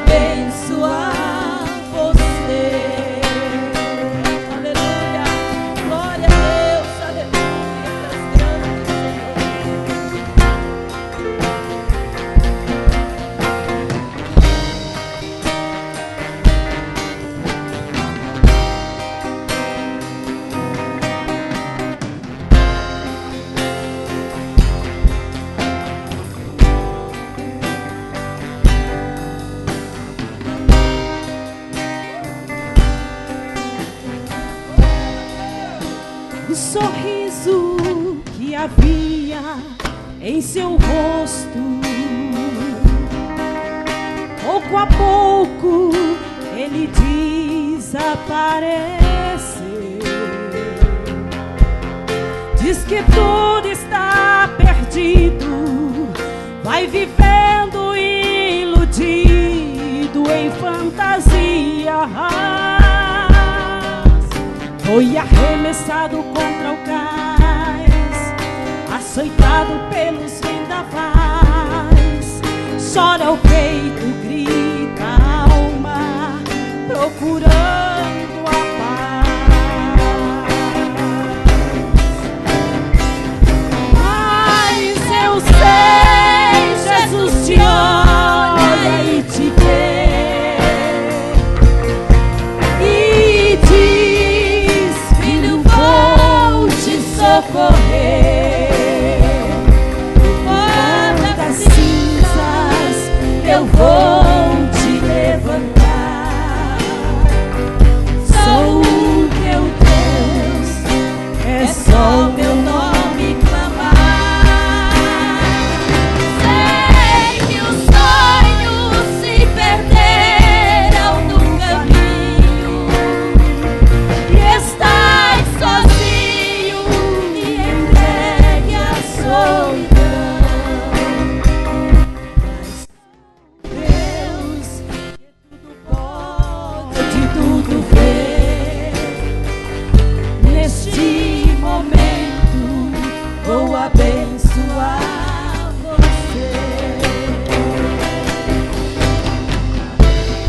abençoar você. Aleluia, glória a Deus, aleluia, grande o sorriso que havia em seu rosto, pouco a pouco ele desapareceu. Diz que tudo está perdido, vai vivendo iludido em fantasias. Foi arremessado contra o cais, açoitado pelos vendavais. Chora o peito, grita a alma, procurando a paz. Mas eu sei, Jesus te olha e te vê e diz: filho, vou te socorrer. Do pó das cinzas eu vou te levantar. Sou o teu Deus, é só o meu nome clamar. Sei que os sonhos se perderam no caminho e estás sozinho e entregue à solidão. Mas Deus, que tudo pode, de tudo vê. Neste momento vou abençoar você.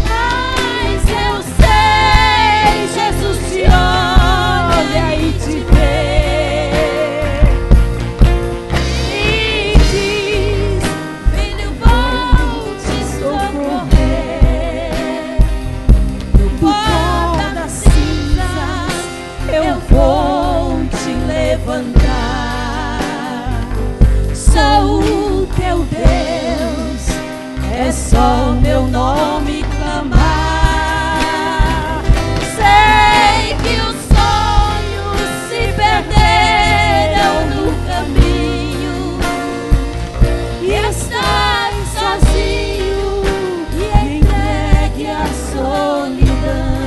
Mas eu sei, Jesus te olha e te vê e diz: filho, vou te socorrer. Do pó das cinzas eu vou te levantar. Sou o teu Deus, é só o meu nome clamar. Sei que os sonhos se perderam no caminho e estás sozinho e entregue à solidão.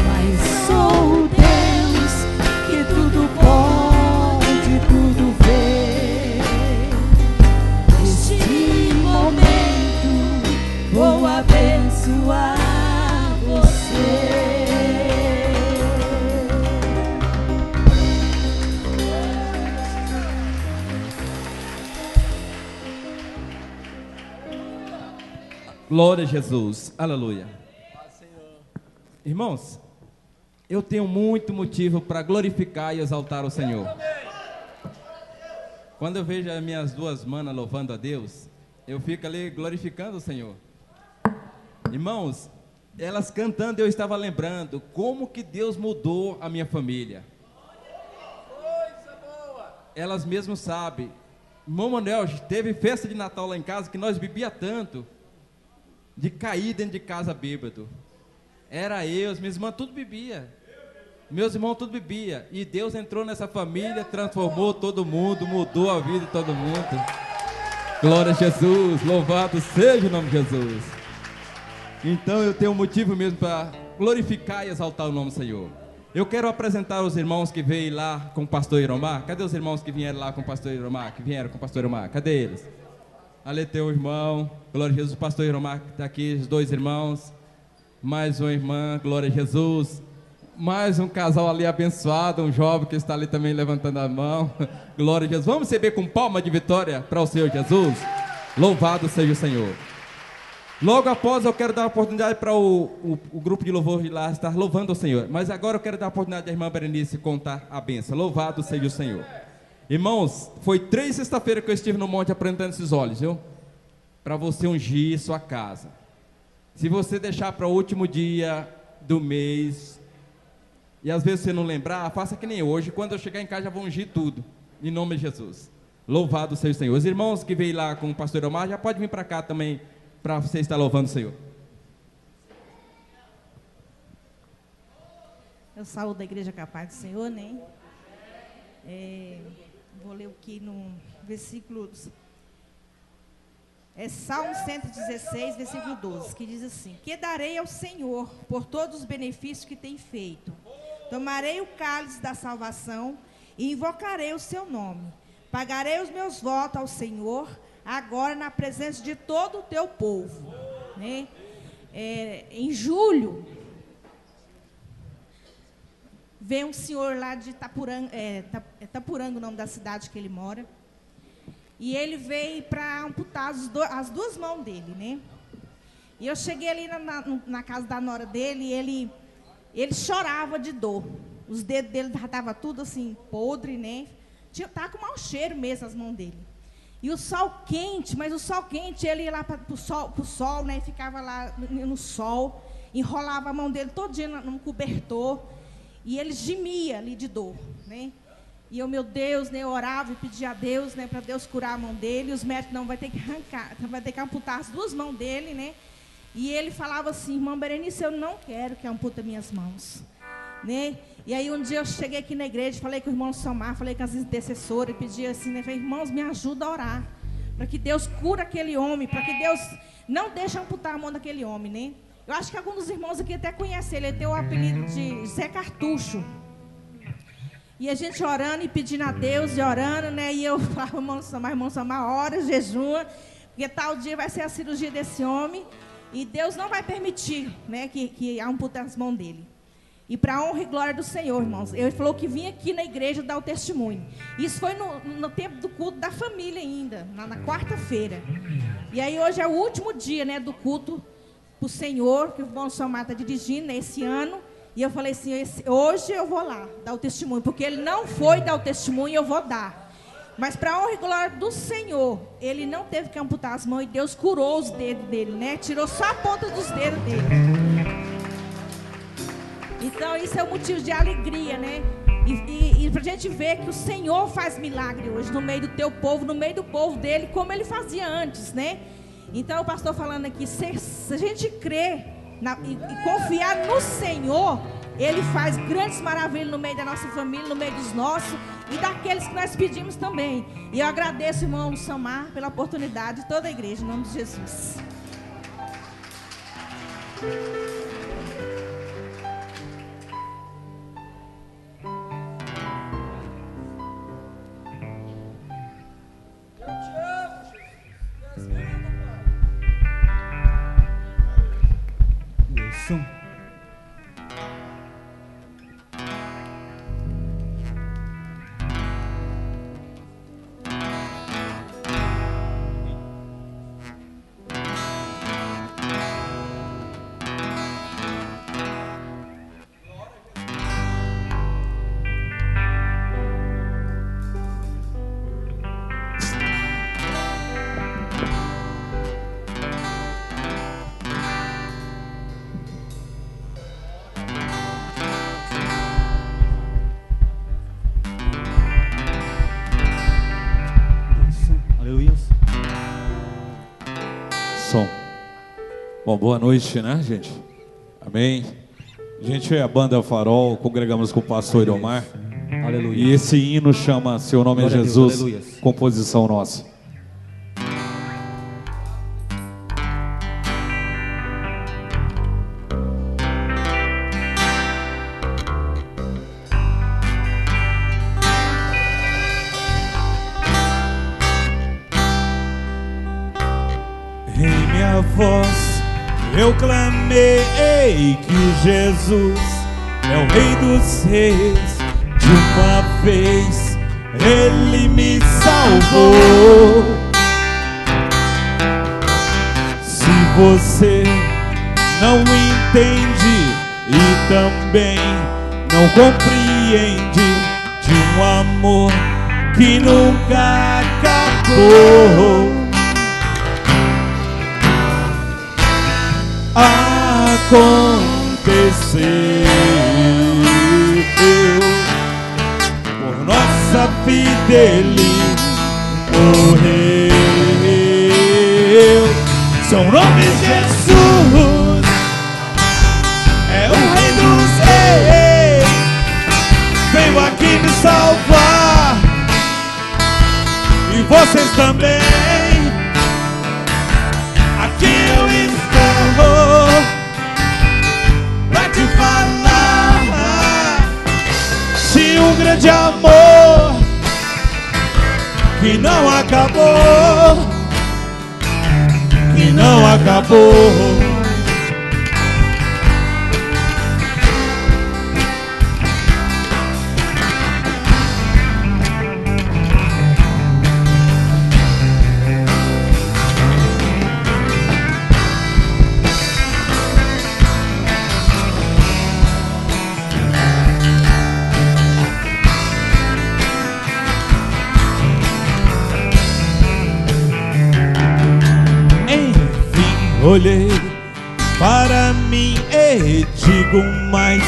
Mas sou o Deus que tudo pode, tudo vê. Neste momento vou abençoar você. Glória a Jesus, aleluia. Irmãos, eu tenho muito motivo para glorificar e exaltar o Senhor. Quando eu vejo as minhas duas manas louvando a Deus, eu fico ali glorificando o Senhor. Irmãos, elas cantando, eu estava lembrando como que Deus mudou a minha família. Elas mesmas sabem. Irmão Manuel, teve festa de Natal lá em casa que nós bebia tanto, de cair dentro de casa bêbado. Era eu, as minhas irmãs, tudo bebia. Meus irmãos, tudo bebia. E Deus entrou nessa família, transformou todo mundo, mudou a vida de todo mundo. Glória a Jesus, louvado seja o nome de Jesus. Então eu tenho um motivo mesmo para glorificar e exaltar o nome do Senhor. Eu quero apresentar os irmãos que veio lá com o pastor Iromar. Cadê os irmãos que vieram lá com o pastor Iromar? Que vieram com o pastor Iromar? Cadê eles? Ali tem o irmão, glória a Jesus, o pastor Iromar que está aqui, os dois irmãos. Mais uma irmã, glória a Jesus. Mais um casal ali abençoado, um jovem que está ali também levantando a mão. Glória a Jesus. Vamos receber com palma de vitória para o Senhor Jesus. Louvado seja o Senhor. Logo após eu quero dar a oportunidade para o grupo de louvor de lá estar louvando o Senhor. Mas agora eu quero dar a oportunidade da irmã Berenice contar a bênção. Louvado seja o Senhor. Irmãos, foi 3 sexta-feiras que eu estive no monte apresentando esses óleos, viu? Para você ungir sua casa. Se você deixar para o último dia do mês, e às vezes você não lembrar, faça que nem hoje. Quando eu chegar em casa já vou ungir tudo, em nome de Jesus. Louvado seja o Senhor. Os irmãos que veio lá com o pastor Omar, já pode vir para cá também, para você estar louvando o Senhor. Eu saúdo a igreja capaz do Senhor, né? Vou ler aqui no versículo... Salmo 116, versículo 12, que diz assim: que darei ao Senhor por todos os benefícios que tem feito? Tomarei o cálice da salvação e invocarei o seu nome. Pagarei os meus votos ao Senhor, agora na presença de todo o teu povo. Né? Em julho, veio um senhor lá de Itapuranga, Itapuranga o nome da cidade que ele mora. E ele veio para amputar as 2 mãos dele, né? E eu cheguei ali na casa da nora dele e ele chorava de dor. Os dedos dele já estavam tudo assim, podre, né? Estava com mau cheiro mesmo as mãos dele. E o sol quente, mas o sol quente, ele ia lá para o sol, né? E ficava lá no sol, enrolava a mão dele todo dia num cobertor. E ele gemia ali de dor, né? E eu, meu Deus, né, eu orava e pedia a Deus, né, para Deus curar a mão dele. E os médicos não vai ter que arrancar, vai ter que amputar as 2 mãos dele, né? E ele falava assim: irmã Berenice, eu não quero que ampute minhas mãos, né? E aí um dia eu cheguei aqui na igreja, falei com o irmão Samar, falei com as intercessoras, e pedi assim, né, falei: irmãos, me ajuda a orar, para que Deus cure aquele homem, para que Deus não deixe amputar a mão daquele homem, né? Eu acho que alguns dos irmãos aqui até conhecem ele tem o apelido de Zé Cartucho. E a gente orando e pedindo a Deus e orando, né? E eu falava: irmão Samar, ora, jejua, porque tal dia vai ser a cirurgia desse homem. E Deus não vai permitir, né, que ampute as mãos dele. E para a honra e glória do Senhor, irmãos, ele falou que vinha aqui na igreja dar o testemunho. Isso foi no tempo do culto da família ainda, na quarta-feira. E aí hoje é o último dia, né, do culto para o Senhor, que o irmão Samar está dirigindo, né, esse ano. E eu falei assim: hoje eu vou lá dar o testemunho, porque ele não foi dar o testemunho, eu vou dar. Mas para a honra e glória do Senhor, ele não teve que amputar as mãos e Deus curou os dedos dele, né? Tirou só a ponta dos dedos dele. Então isso é um motivo de alegria, né? E para a gente ver que o Senhor faz milagre hoje no meio do teu povo, no meio do povo dele, como ele fazia antes, né? Então o pastor falando aqui, se a gente crer e confiar no Senhor, Ele faz grandes maravilhas no meio da nossa família, no meio dos nossos e daqueles que nós pedimos também. E eu agradeço, irmão Samar, pela oportunidade de toda a igreja, em nome de Jesus. Bom, boa noite, né, gente? Amém. A gente é a banda Farol, congregamos com o pastor Omar. Aleluia. E esse hino chama Seu Nome é Jesus, Deus, composição nossa. Em minha voz eu clamei que Jesus é o Rei dos Reis. De uma vez Ele me salvou. Se você não entende e também não compreende de um amor que nunca acabou. Aconteceu por nossa vida, ele morreu. Seu nome é Jesus, é o Rei dos Reis, veio aqui me salvar, e vocês também. Aqui eu estou pra te falar de um grande amor que não acabou, que não acabou. Olhei para mim e digo mais: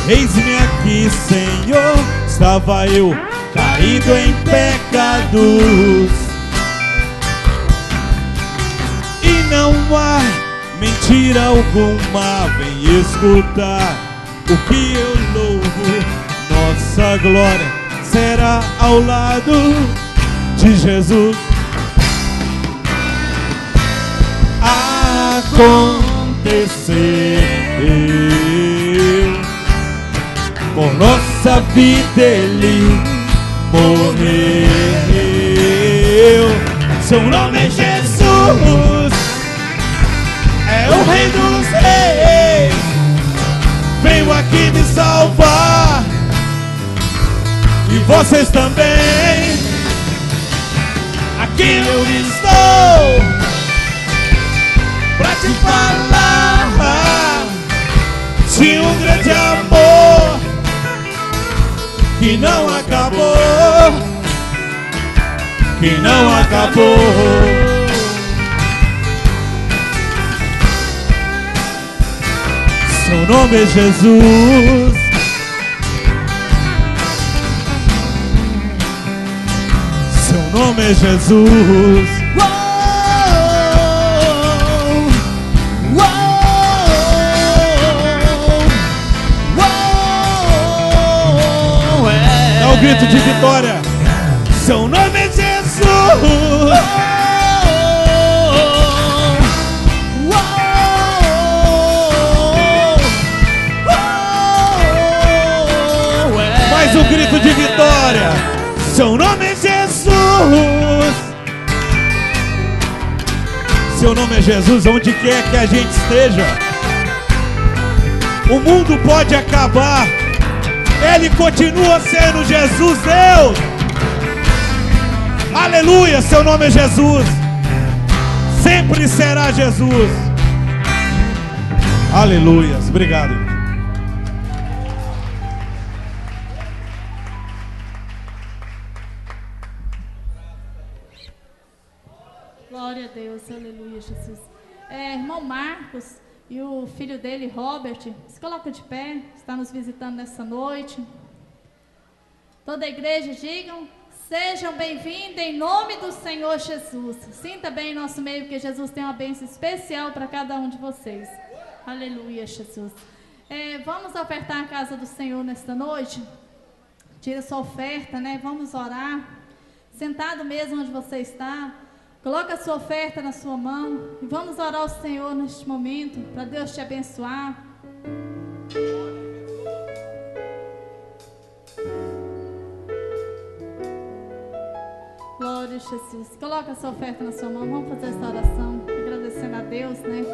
eis-me aqui, Senhor. Estava eu caído em pecados, e não há mentira alguma. Vem escutar o que eu louvo. Nossa glória será ao lado de Jesus. Aconteceu por nossa vida, ele morreu. Seu nome é Jesus, é o Rei dos Reis, veio aqui me salvar, e vocês também. Aqui eu estou pra te falar de um grande amor que não acabou, que não acabou. Seu nome é Jesus, seu nome é Jesus. Dá um grito de vitória. Seu nome é Jesus. Mais um grito de vitória. Seu nome é Jesus. Seu nome é Jesus, onde quer que a gente esteja. O mundo pode acabar, ele continua sendo Jesus, Deus. Aleluia, seu nome é Jesus. Sempre será Jesus. Aleluia, obrigado. Glória a Deus, aleluia, Jesus. Irmão Marcos e o filho dele, Robert, se coloca de pé, está nos visitando nessa noite. Toda a igreja, digam: sejam bem-vindos em nome do Senhor Jesus. Sinta bem em nosso meio, porque Jesus tem uma bênção especial para cada um de vocês. Aleluia, Jesus. Vamos ofertar a casa do Senhor nesta noite. Tira sua oferta, né? Vamos orar. Sentado mesmo onde você está, coloca a sua oferta na sua mão e vamos orar ao Senhor neste momento, para Deus te abençoar. Glória a Jesus. Coloca a sua oferta na sua mão. Vamos fazer essa oração, agradecendo a Deus, né?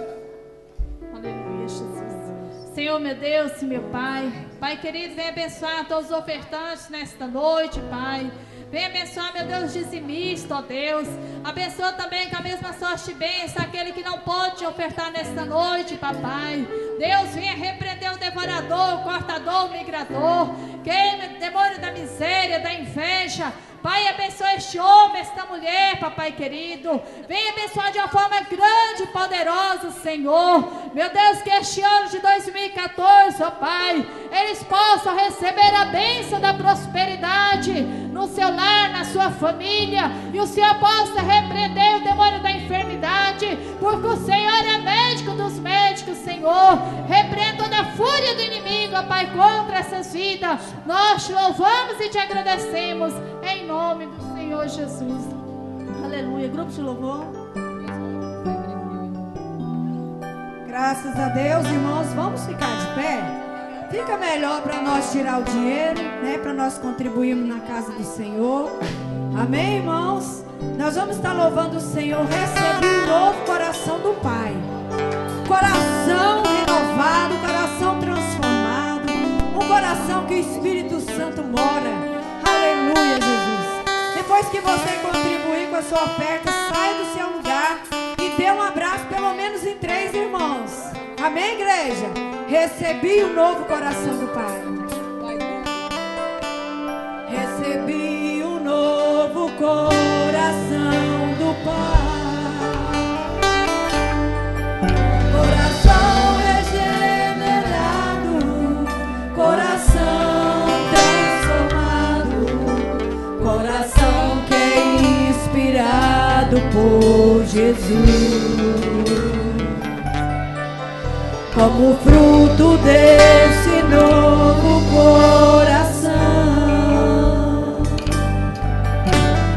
Aleluia, Jesus. Senhor, meu Deus e meu Pai, Pai querido, vem abençoar todos os ofertantes nesta noite, Pai. Vem abençoar, meu Deus, dizimista, ó Deus. Abençoa também com a mesma sorte e bênção aquele que não pode ofertar nesta noite, papai. Deus, venha repreender o devorador, o cortador, o migrador. Queime o demônio da miséria, da inveja. Pai, abençoa este homem, esta mulher, papai querido. Venha abençoar de uma forma grande e poderosa, Senhor. Meu Deus, que este ano de 2014, ó Pai, eles possam receber a bênção da prosperidade no seu lar, na sua família. E o Senhor possa repreender o demônio da enfermidade, porque o Senhor é médico dos médicos, Senhor. Repreenda toda a fúria do inimigo, ó Pai, contra essas vidas. Nós te louvamos e te agradecemos, em nome do Senhor Jesus. Aleluia. Grupo de louvor. Graças a Deus, irmãos, vamos ficar de pé? Fica melhor para nós tirar o dinheiro, né? Para nós contribuirmos na casa do Senhor. Amém, irmãos? Nós vamos estar louvando o Senhor. Recebi um novo coração do Pai. Coração renovado, coração transformado. Um coração que o Espírito Santo mora. Aleluia, Jesus. Depois que você contribuir com a sua oferta, saia do seu lugar e dê um abraço pelo menos em 3 irmãos. Amém, igreja? Recebi um novo coração do Pai. Recebi um novo coração do Pai. Coração regenerado, coração transformado, coração que é inspirado por Jesus. Como fruto desse novo coração,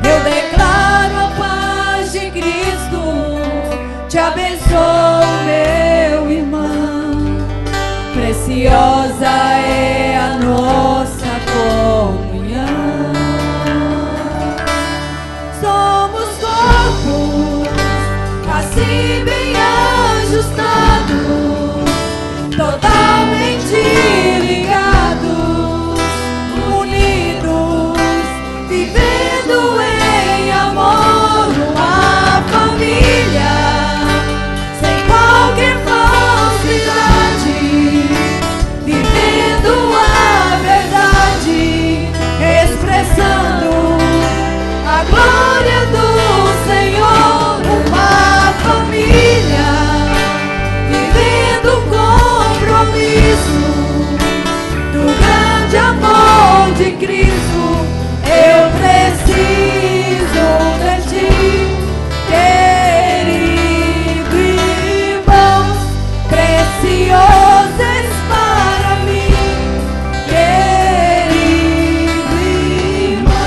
eu declaro a paz de Cristo, te abençoo, meu irmão. Preciosa é a nossa comunhão. Somos corpos assim bem ajustados, totalmente ligados, unidos, vivendo em amor, uma família, sem qualquer falsidade, vivendo a verdade, expressando a glória do Senhor, uma família, vivendo compromisso do grande amor de Cristo. Eu preciso de ti, querido irmão, precioso és para mim, querido irmão.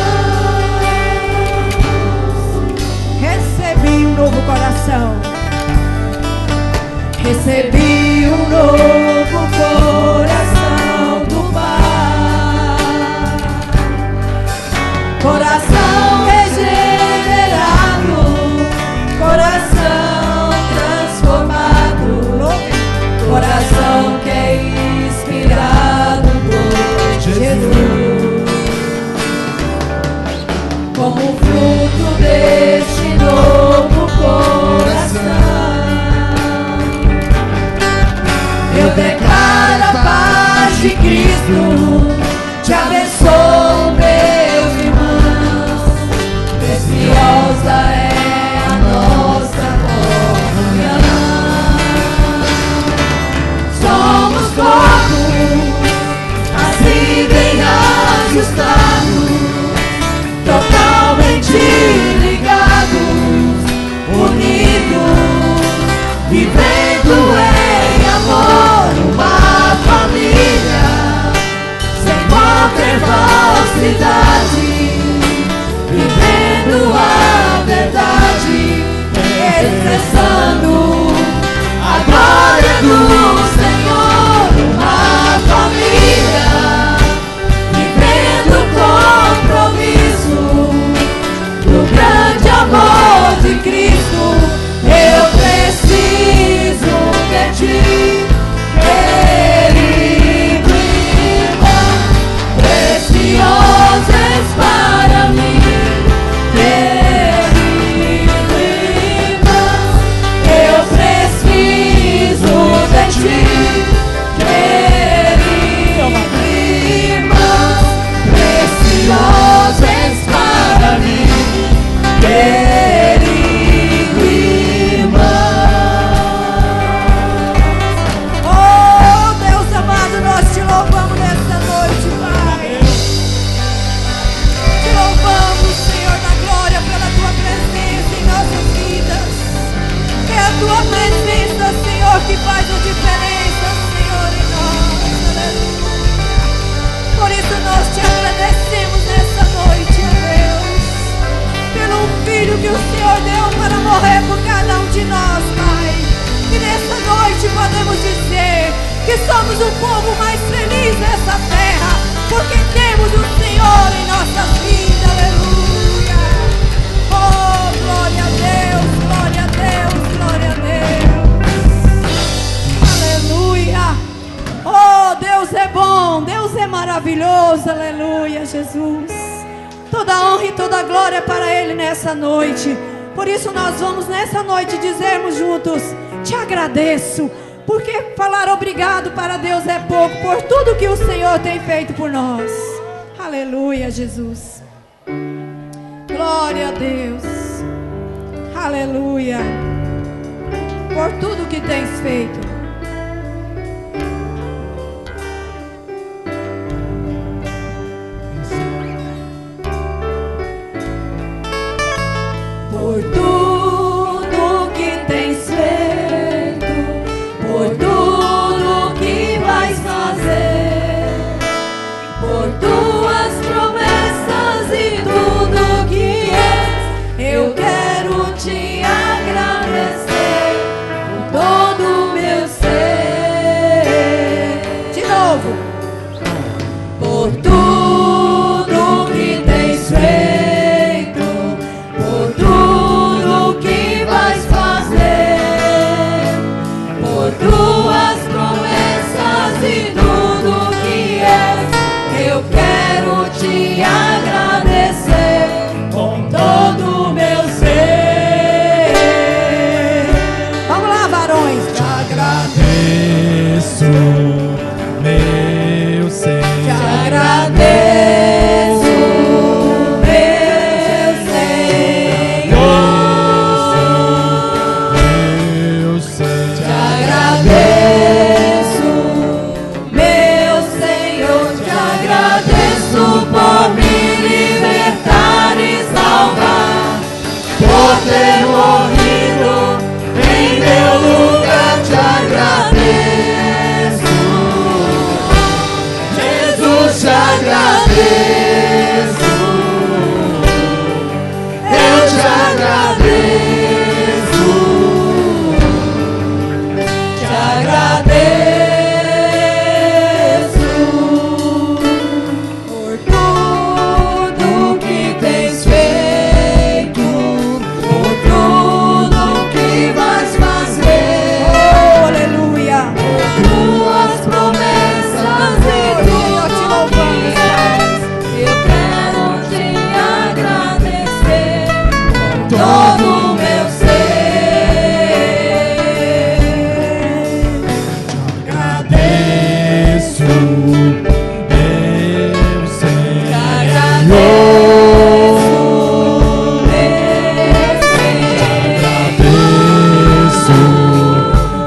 Recebi um novo coração. Recebi um novo coração do Pai. Coração regenerado, coração transformado, coração que é inspirado por Jesus. Como fruto deste novo coração, eu declaro a paz de Cristo, te abençoo, meus irmãos. Preciosa é a nossa comunhão. Somos corpos assim bem ajustados, totalmente ligados, unidos, vivendo em amor, uma família, para morrer por cada um de nós, Pai. E nessa noite podemos dizer que somos o povo mais feliz dessa terra, porque temos o Senhor em nossas vidas. Aleluia. Oh, glória a Deus, glória a Deus, glória a Deus. Aleluia. Oh, Deus é bom, Deus é maravilhoso. Aleluia, Jesus. Toda honra e toda glória para Ele nessa noite. Por isso nós vamos nessa noite dizermos juntos: te agradeço. Porque falar obrigado para Deus é pouco, por tudo que o Senhor tem feito por nós. Aleluia, Jesus. Glória a Deus. Aleluia. Por tudo que tens feito. Por tudo que tens feito, por tudo que vais fazer, por tuas promessas e tudo que és, eu quero te agradecer com todo o meu ser. De novo. Por tudo que tens feito, por tudo que vais fazer, por tuas promessas e tudo que és, eu quero te agradecer com todo o meu ser. Vamos lá, varões. Te agradeço, meu Senhor. Te agradeço, meu Senhor. Meu Senhor. Te agradeço, meu Senhor. Te agradeço por me libertar e salvar, por ter morrido em meu lugar. Te agradeço, Jesus. Te agradeço, eu te agradeço, te agradeço por tudo que tens feito, por tudo que vais fazer. Oh, aleluia. Por tuas promessas e tudo que és, eu quero te agradecer com todo o meu ser. Agradeço, meu Te Senhor. agradeço, meu Senhor. Agradeço,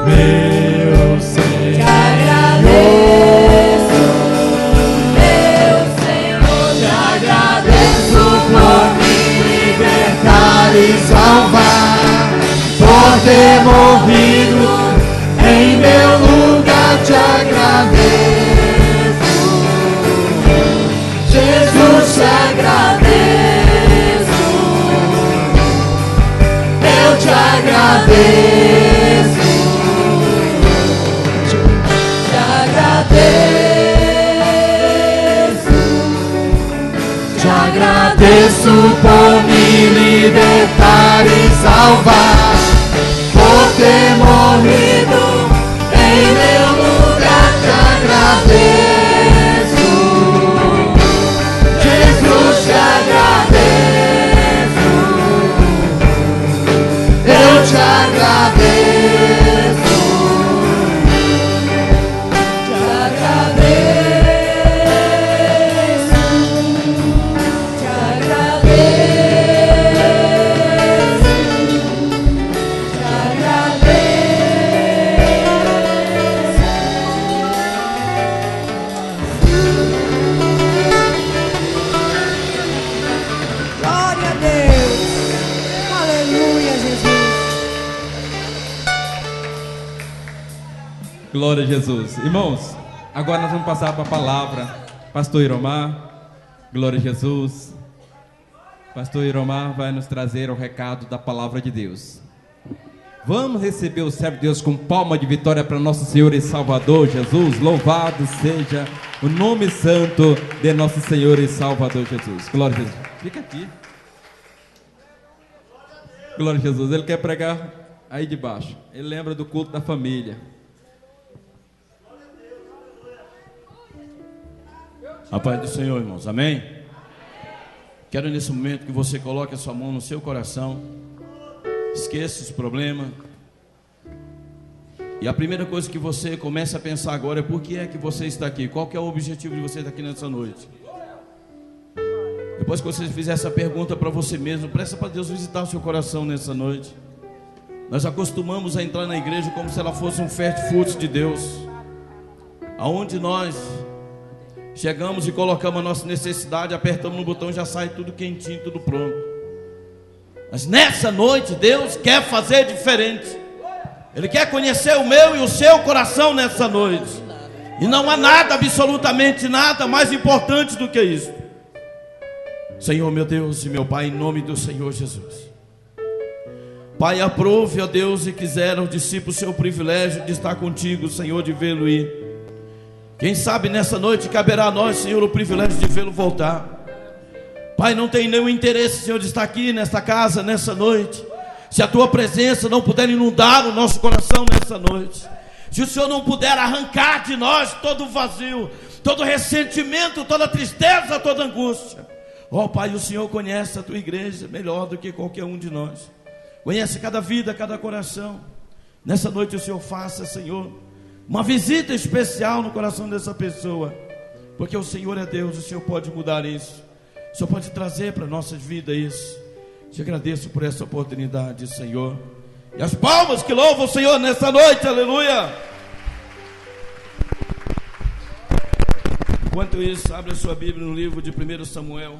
meu Senhor. Te agradeço, meu Senhor. Te agradeço por me libertar E salvar, por ter morrido em meu lugar. Te agradeço, Jesus. Te agradeço, eu te agradeço, te agradeço, te agradeço por me libertar e salvar, por ter morrido em meu lugar. Te agradeço, Jesus. Te agradeço, eu te agradeço, te agradeço, te glória a Deus. Aleluia, Jesus. Glória a Jesus. Irmãos, agora nós vamos passar para a palavra. Pastor Iromar, glória a Jesus. Pastor Iromar vai nos trazer o recado da palavra de Deus. Vamos receber o servo de Deus com palma de vitória para nosso Senhor e Salvador Jesus. Louvado seja o nome santo de nosso Senhor e Salvador Jesus. Glória a Jesus. Fica aqui. Glória a Jesus. Ele quer pregar aí de baixo. Ele lembra do culto da família. A paz do Senhor, irmãos. Amém? Quero nesse momento que você coloque a sua mão no seu coração. Esqueça os problemas. E a primeira coisa que você começa a pensar agora é por que é que você está aqui? Qual que é o objetivo de você estar aqui nessa noite? Depois que você fizer essa pergunta para você mesmo, peça para Deus visitar o seu coração nessa noite. Nós acostumamos a entrar na igreja como se ela fosse um fast food de Deus, aonde nós chegamos e colocamos a nossa necessidade, apertamos no botão, já sai tudo quentinho, tudo pronto. Mas nessa noite Deus quer fazer diferente. Ele quer conhecer o meu e o seu coração nessa noite. E não há nada, absolutamente nada mais importante do que isso. Senhor meu Deus e meu Pai, em nome do Senhor Jesus, Pai, aprove, ó Deus, e quiseram os discípulos o seu privilégio de estar contigo, Senhor, de vê-lo ir. Quem sabe nessa noite caberá a nós, Senhor, o privilégio de vê-lo voltar. Pai, não tem nenhum interesse, Senhor, de estar aqui nesta casa, nessa noite, se a Tua presença não puder inundar o nosso coração nessa noite. Se o Senhor não puder arrancar de nós todo o vazio, todo o ressentimento, toda a tristeza, toda a angústia. Ó Pai, o Senhor conhece a Tua igreja melhor do que qualquer um de nós. Conhece cada vida, cada coração. Nessa noite o Senhor faça, Senhor, uma visita especial no coração dessa pessoa, porque o Senhor é Deus, o Senhor pode mudar isso, o Senhor pode trazer para nossas vidas isso. Te agradeço por essa oportunidade, Senhor. E as palmas que louvam o Senhor nessa noite, aleluia. Enquanto isso, abre a sua Bíblia no livro de 1 Samuel.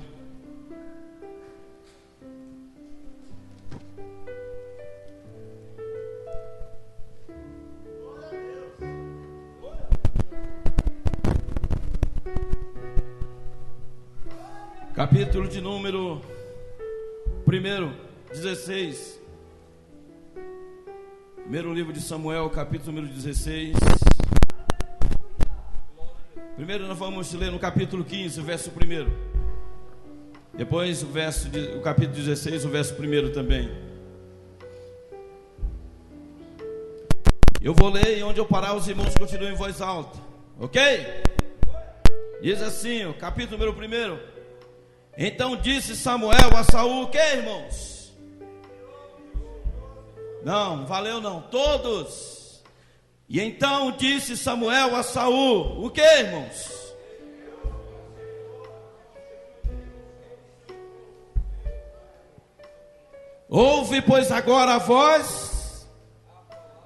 Capítulo de número 16. Primeiro livro de Samuel, capítulo número 16. Primeiro nós vamos ler no capítulo 15, o verso 1. Depois o capítulo 16, o verso 1 também. Eu vou ler e onde eu parar os irmãos continuem em voz alta. Ok? Diz assim, o capítulo número 1. Então disse Samuel a Saul, o que, irmãos? Não, valeu não, todos. E então disse Samuel a Saul, o que, irmãos? Ouve, pois, agora a voz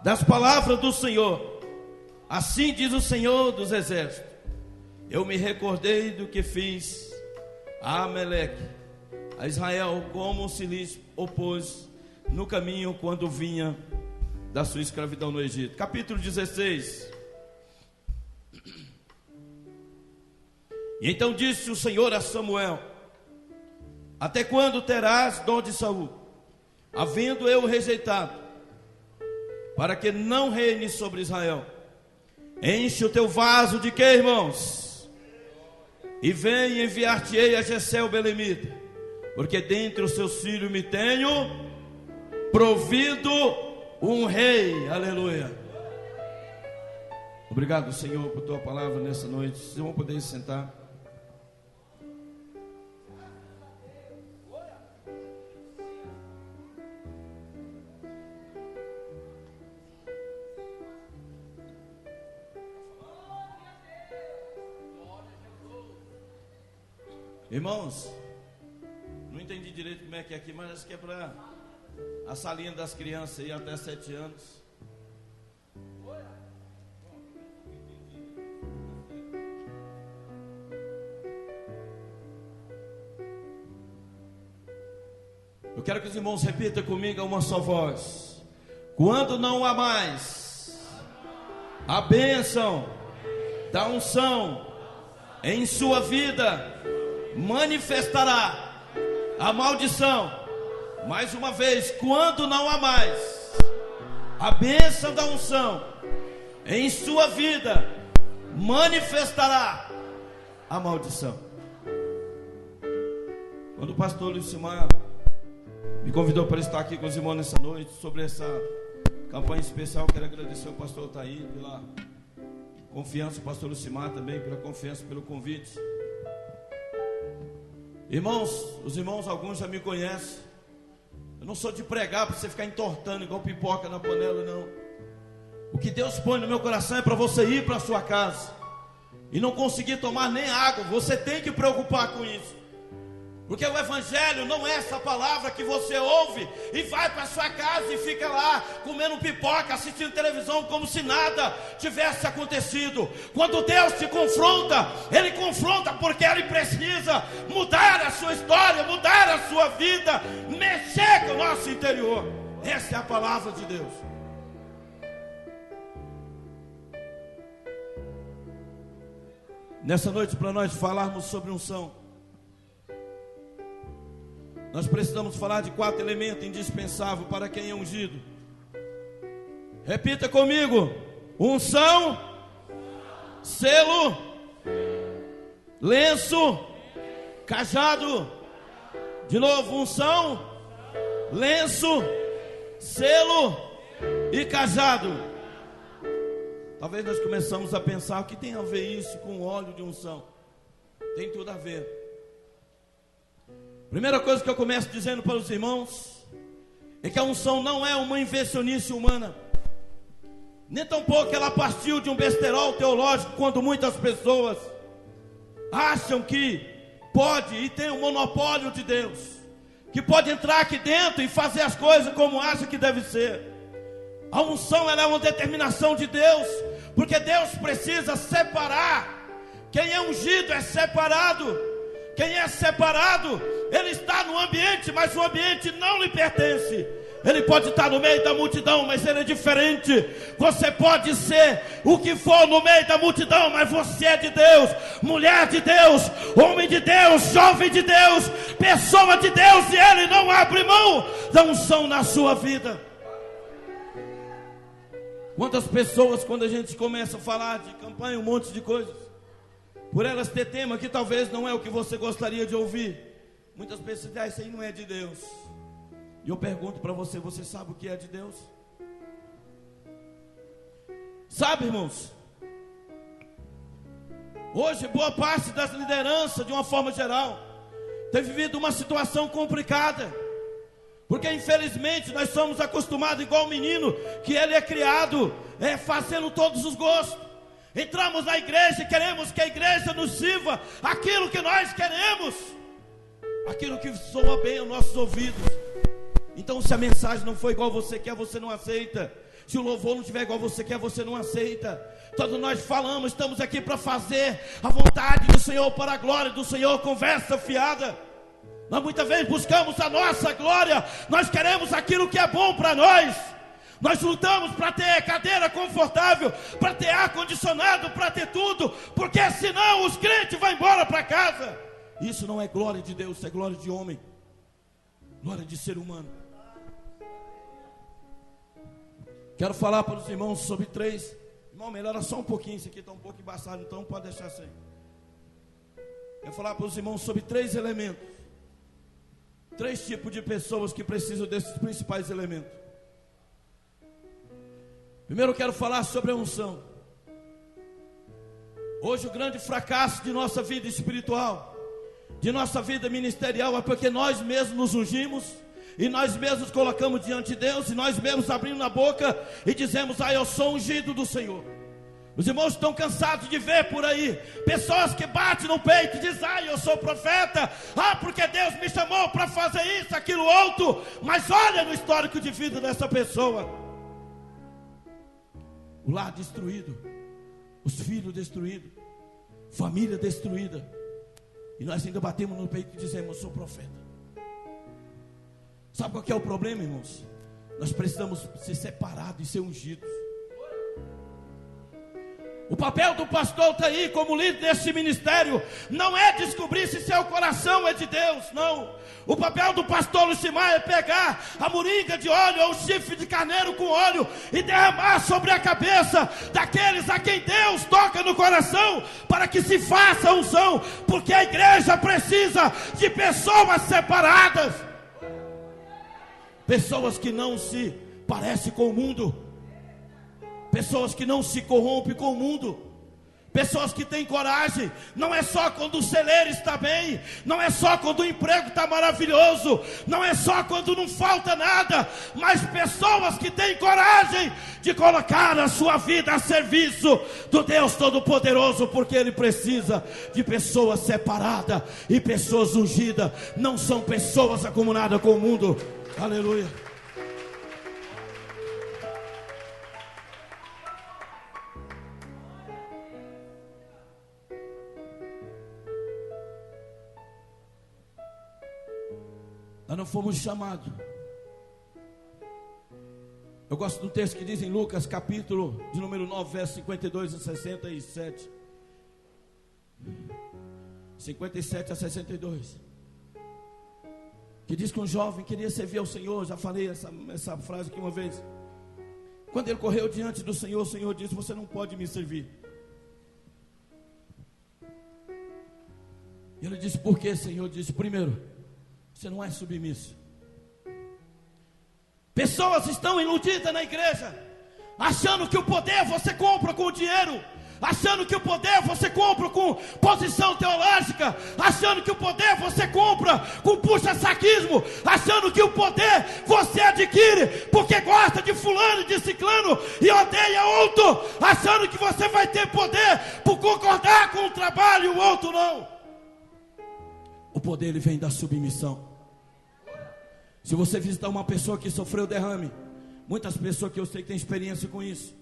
das palavras do Senhor. Assim diz o Senhor dos exércitos: eu me recordei do que fiz a Amaleque, a Israel, como se lhes opôs no caminho quando vinha da sua escravidão no Egito. Capítulo 16. E então disse o Senhor a Samuel: até quando terás dó de Saul, havendo eu rejeitado, para que não reine sobre Israel? Enche o teu vaso de quê, irmãos? E vem enviar-te-ei a Jessé o belemita, porque dentre os seus filhos me tenho provido um rei. Aleluia. Obrigado, Senhor, por tua palavra nessa noite. Vocês vão poder se sentar. Irmãos, não entendi direito como é que é aqui, mas acho que é para a salinha das crianças aí até 7 anos. Eu quero que os irmãos repitam comigo a uma só voz: quando não há mais a bênção da unção em sua vida, manifestará a maldição. Mais uma vez, quando não há mais a bênção da unção em sua vida, manifestará a maldição. Quando o pastor Lucimar me convidou para estar aqui com os irmãos nessa noite, sobre essa campanha especial, quero agradecer ao pastor Altair pela confiança, o pastor Lucimar também pela confiança, pelo convite. Irmãos, os irmãos, alguns já me conhecem. Eu não sou de pregar para você ficar entortando igual pipoca na panela, não. O que Deus põe no meu coração é para você ir para a sua casa e não conseguir tomar nem água. Você tem que preocupar com isso, porque o evangelho não é essa palavra que você ouve e vai para sua casa e fica lá comendo pipoca, assistindo televisão como se nada tivesse acontecido. Quando Deus te confronta, Ele confronta porque Ele precisa mudar a sua história, mudar a sua vida, mexer com o nosso interior. Essa é a palavra de Deus. Nessa noite, para nós falarmos sobre unção, nós precisamos falar de 4 elementos indispensáveis para quem é ungido. Repita comigo: unção, selo, lenço, cajado. De novo: unção, lenço, selo e cajado. Talvez nós começamos a pensar: o que tem a ver isso com o óleo de unção? Tem tudo a ver. Primeira coisa que eu começo dizendo para os irmãos é que a unção não é uma invencionice humana, nem tampouco ela partiu de um besterol teológico, quando muitas pessoas acham que pode e tem o monopólio de Deus, que pode entrar aqui dentro e fazer as coisas como acha que deve ser. A unção, ela é uma determinação de Deus, porque Deus precisa separar. Quem é ungido é separado. Quem é separado, ele está no ambiente, mas o ambiente não lhe pertence. Ele pode estar no meio da multidão, mas ele é diferente. Você pode ser o que for no meio da multidão, mas você é de Deus, mulher de Deus, homem de Deus, jovem de Deus, pessoa de Deus, e Ele não abre mão da unção na sua vida. Quantas pessoas, quando a gente começa a falar de campanha, um monte de coisas, por elas ter tema que talvez não é o que você gostaria de ouvir, muitas pessoas dizem: isso aí não é de Deus. E eu pergunto para você: você sabe o que é de Deus? Sabe, irmãos? Hoje boa parte das lideranças, de uma forma geral, tem vivido uma situação complicada, porque infelizmente nós somos acostumados igual o menino, que ele é criado fazendo todos os gostos. Entramos na igreja e queremos que a igreja nos sirva aquilo que nós queremos, aquilo que soa bem aos nossos ouvidos. Então, se a mensagem não for igual você quer, você não aceita. Se o louvor não estiver igual você quer, você não aceita. Todos nós falamos, estamos aqui para fazer a vontade do Senhor, para a glória do Senhor, conversa fiada. Nós muitas vezes buscamos a nossa glória, nós queremos aquilo que é bom para nós. Nós lutamos para ter cadeira confortável, para ter ar-condicionado, para ter tudo, porque senão os crentes vão embora para casa. Isso não é glória de Deus, isso é glória de homem, glória de ser humano. Quero falar para os irmãos sobre 3. Irmão, melhora só um pouquinho, isso aqui está um pouco embaçado, então pode deixar assim. Quero falar para os irmãos sobre 3 elementos, 3 tipos de pessoas que precisam desses principais elementos. Primeiro eu quero falar sobre a unção. Hoje o grande fracasso de nossa vida espiritual, de nossa vida ministerial, é porque nós mesmos nos ungimos, e nós mesmos colocamos diante de Deus, e nós mesmos abrimos a boca e dizemos: eu sou ungido do Senhor. Os irmãos estão cansados de ver por aí pessoas que batem no peito e dizem: eu sou profeta, porque Deus me chamou para fazer isso, aquilo, outro. Mas olha no histórico de vida dessa pessoa: o lar destruído, os filhos destruídos, família destruída, e nós ainda batemos no peito e dizemos: eu sou profeta. Sabe qual que é o problema, irmãos? Nós precisamos ser separados e ser ungidos. O papel do pastor está aí como líder desse ministério. Não é descobrir se seu coração é de Deus, não. O papel do pastor Lucimar é pegar a moringa de óleo ou o chifre de carneiro com óleo e derramar sobre a cabeça daqueles a quem Deus toca no coração, para que se faça unção, porque a igreja precisa de pessoas separadas, pessoas que não se parecem com o mundo, pessoas que não se corrompem com o mundo, pessoas que têm coragem. Não é só quando o celeiro está bem, não é só quando o emprego está maravilhoso, não é só quando não falta nada, mas pessoas que têm coragem de colocar a sua vida a serviço do Deus Todo-Poderoso, porque Ele precisa de pessoas separadas e pessoas ungidas. Não são pessoas acumuladas com o mundo. Aleluia. Nós não fomos chamados. Eu gosto do texto que diz em Lucas, capítulo de número 9, verso 52 a 67. 57 a 62. Que diz que um jovem queria servir ao Senhor. Já falei essa frase aqui uma vez. Quando ele correu diante do Senhor, o Senhor disse: você não pode me servir. E ele disse: por quê, Senhor? Disse: primeiro, você não é submisso. Pessoas estão iludidas na igreja, achando que o poder você compra com o dinheiro, achando que o poder você compra com posição teológica, achando que o poder você compra com puxa-saquismo, achando que o poder você adquire porque gosta de fulano e de ciclano e odeia outro, achando que você vai ter poder por concordar com o trabalho e o outro não. O poder ele vem da submissão. Se você visitar uma pessoa que sofreu derrame, muitas pessoas que eu sei que têm experiência com isso,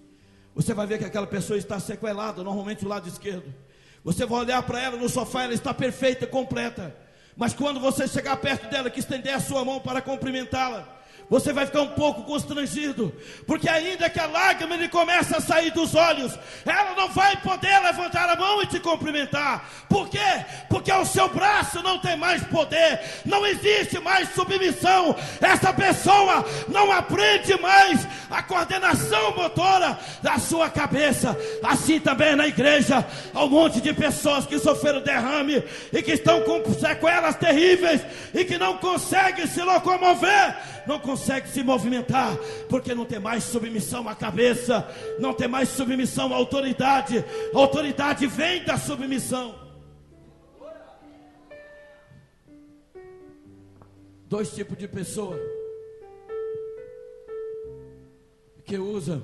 você vai ver que aquela pessoa está sequelada, normalmente do lado esquerdo. Você vai olhar para ela no sofá, ela está perfeita, completa. Mas quando você chegar perto dela, que estender a sua mão para cumprimentá-la, você vai ficar um pouco constrangido, porque ainda que a lágrima lhe comece a sair dos olhos, ela não vai poder levantar a mão e te cumprimentar. Por quê? Porque o seu braço não tem mais poder, não existe mais submissão. Essa pessoa não aprende mais a coordenação motora da sua cabeça. Assim também na igreja há um monte de pessoas que sofreram derrame e que estão com sequelas terríveis e que não conseguem se locomover, não consegue se movimentar, porque não tem mais submissão à cabeça, não tem mais submissão à autoridade. A autoridade vem da submissão. Dois tipos de pessoa que usa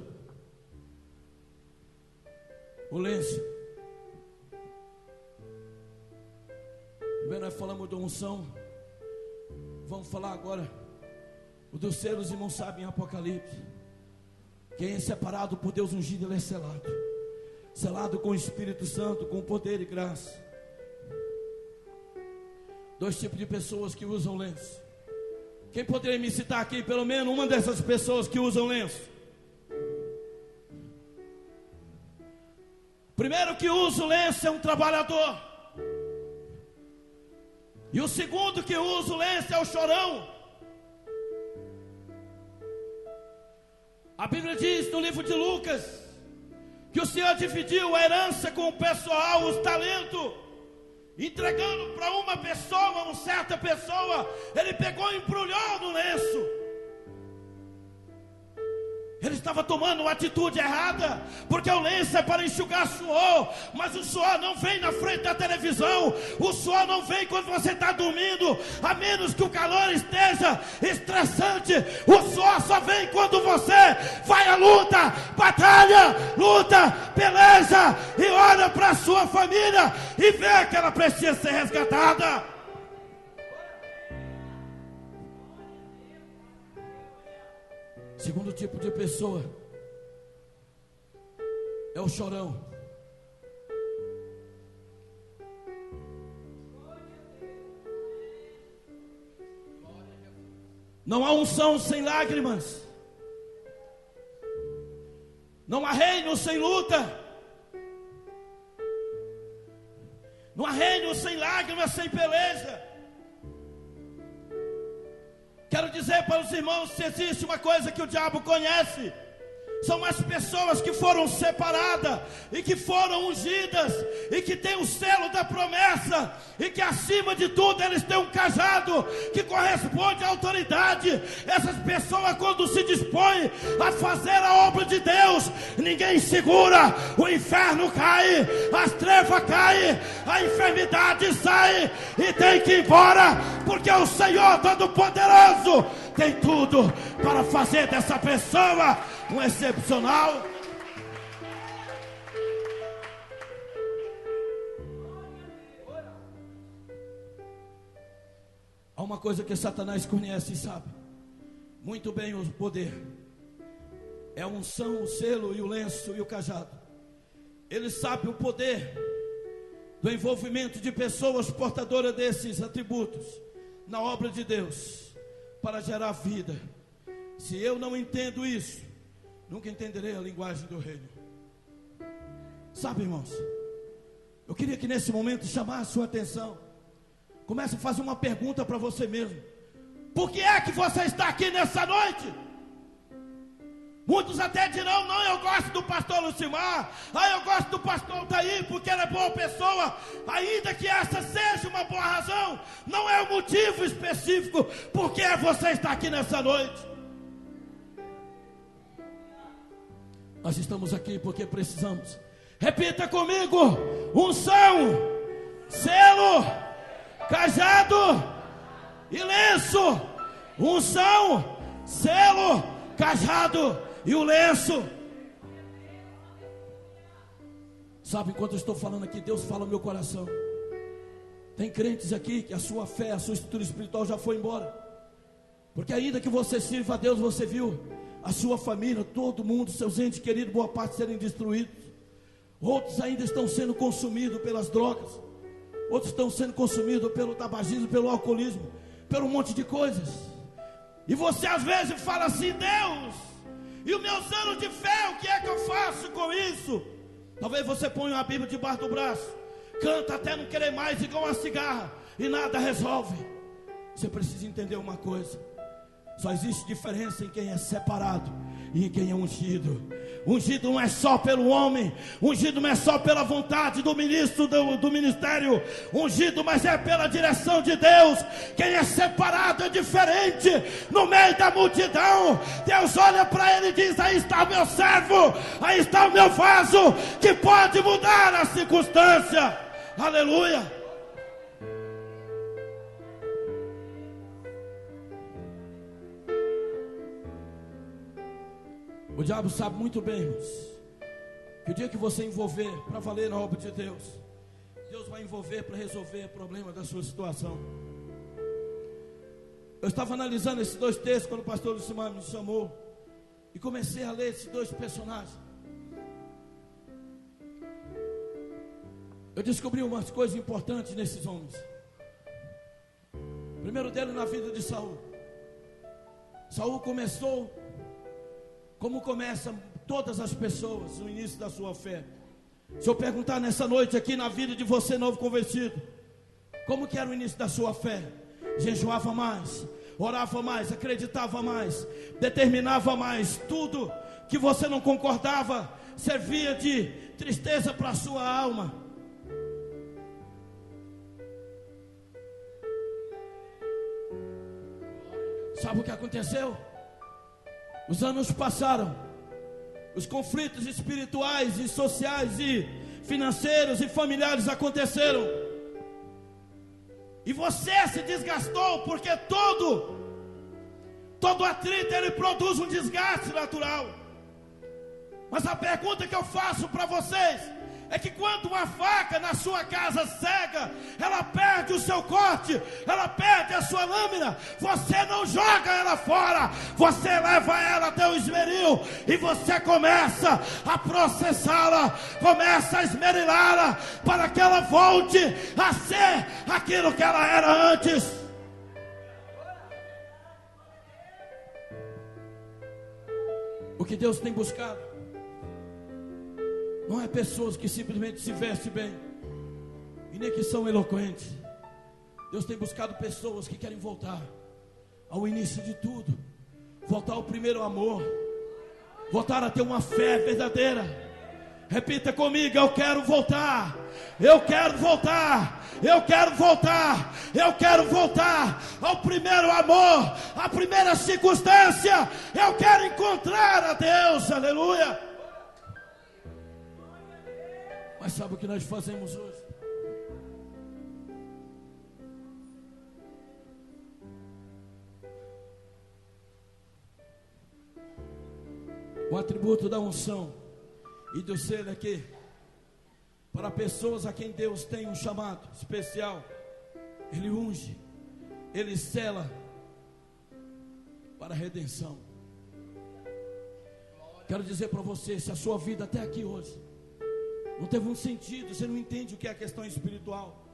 o lenço. Bem, nós falamos da unção, vamos falar agora o dos selos. Os irmãos sabem em Apocalipse, quem é separado por Deus ungido, ele é selado. Selado com o Espírito Santo, com poder e graça. Dois tipos de pessoas que usam lenço. Quem poderia me citar aqui pelo menos uma dessas pessoas que usam lenço? Primeiro que usa o lenço é um trabalhador. E o segundo que usa o lenço é o chorão. A Bíblia diz no livro de Lucas que o Senhor dividiu a herança com o pessoal, os talentos, entregando para uma pessoa, uma certa pessoa. Ele pegou e embrulhou no lenço. Ele estava tomando uma atitude errada, porque o lenço é para enxugar suor, mas o suor não vem na frente da televisão, o suor não vem quando você está dormindo, a menos que o calor esteja estressante. O suor só vem quando você vai à luta, batalha, luta, peleja, e olha para a sua família e vê que ela precisa ser resgatada. Segundo tipo de pessoa é o chorão. Não há unção sem lágrimas. Não há reino sem luta. Não há reino sem lágrimas, sem peleja. Quero dizer para os irmãos, se existe uma coisa que o diabo conhece, são as pessoas que foram separadas e que foram ungidas e que têm o selo da promessa e que acima de tudo eles têm um cajado que corresponde à autoridade. Essas pessoas, quando se dispõem a fazer a obra de Deus, ninguém segura. O inferno cai, as trevas caem, a enfermidade sai e tem que ir embora, porque o Senhor Todo-Poderoso tem tudo para fazer dessa pessoa um excepcional. Há uma coisa que Satanás conhece e sabe muito bem: o poder. É a unção, o selo e o lenço e o cajado. Ele sabe o poder do envolvimento de pessoas portadoras desses atributos na obra de Deus para gerar vida. Se eu não entendo isso, nunca entenderei a linguagem do reino. Sabe, irmãos, eu queria que nesse momento chamasse a sua atenção. Comece a fazer uma pergunta para você mesmo: por que é que você está aqui nessa noite? Muitos até dirão: não, eu gosto do pastor Lucimar, eu gosto do pastor Altair, porque ele é boa pessoa. Ainda que essa seja uma boa razão, não é o motivo específico por que você está aqui nessa noite. Nós estamos aqui porque precisamos. Repita comigo: unção, selo, cajado e lenço. Unção, selo, cajado e o lenço. Sabe, enquanto eu estou falando aqui, Deus fala no meu coração. Tem crentes aqui que a sua fé, a sua estrutura espiritual já foi embora, porque ainda que você sirva a Deus, você viu a sua família, todo mundo, seus entes queridos, boa parte serem destruídos. Outros ainda estão sendo consumidos pelas drogas. Outros estão sendo consumidos pelo tabagismo, pelo alcoolismo, pelo um monte de coisas. E você às vezes fala assim: Deus, e os meus anos de fé, o que é que eu faço com isso? Talvez você ponha uma Bíblia debaixo do braço, canta até não querer mais, igual uma cigarra, e nada resolve. Você precisa entender uma coisa: só existe diferença em quem é separado e em quem é ungido. Ungido não é só pelo homem, ungido não é só pela vontade do ministro do ministério, ungido, mas é pela direção de Deus. Quem é separado é diferente. No meio da multidão, Deus olha para ele e diz: aí está o meu servo, aí está o meu vaso, que pode mudar a circunstância. Aleluia. O diabo sabe muito bem, irmãos, que o dia que você envolver para valer na obra de Deus, Deus vai envolver para resolver o problema da sua situação. Eu estava analisando esses dois textos quando o pastor Lucimar me chamou, e comecei a ler esses dois personagens. Eu descobri umas coisas importantes nesses homens. O primeiro deles na vida de Saul. Saul começou como começam todas as pessoas no início da sua fé. Se eu perguntar nessa noite aqui na vida de você novo convertido, como que era o início da sua fé? Jejuava mais, orava mais, acreditava mais, determinava mais. Tudo que você não concordava servia de tristeza para a sua alma. Sabe o que aconteceu? Os anos passaram, os conflitos espirituais e sociais e financeiros e familiares aconteceram, e você se desgastou, porque todo atrito ele produz um desgaste natural. Mas a pergunta que eu faço para vocês é que quando uma faca na sua casa cega, ela perde o seu corte, ela perde a sua lâmina, você não joga ela fora, você leva ela até o esmeril e você começa a processá-la, começa a esmerilhá-la, para que ela volte a ser aquilo que ela era antes. O que Deus tem buscado não é pessoas que simplesmente se vestem bem e nem que são eloquentes. Deus tem buscado pessoas que querem voltar ao início de tudo, voltar ao primeiro amor, voltar a ter uma fé verdadeira. Repita comigo: eu quero voltar, eu quero voltar, eu quero voltar, eu quero voltar ao primeiro amor, à primeira circunstância. Eu quero encontrar a Deus, aleluia. Mas sabe o que nós fazemos hoje? O atributo da unção e do selo aqui, para pessoas a quem Deus tem um chamado especial, Ele unge, Ele sela para a redenção. Quero dizer para você, se a sua vida até aqui hoje não teve um sentido, você não entende o que é a questão espiritual,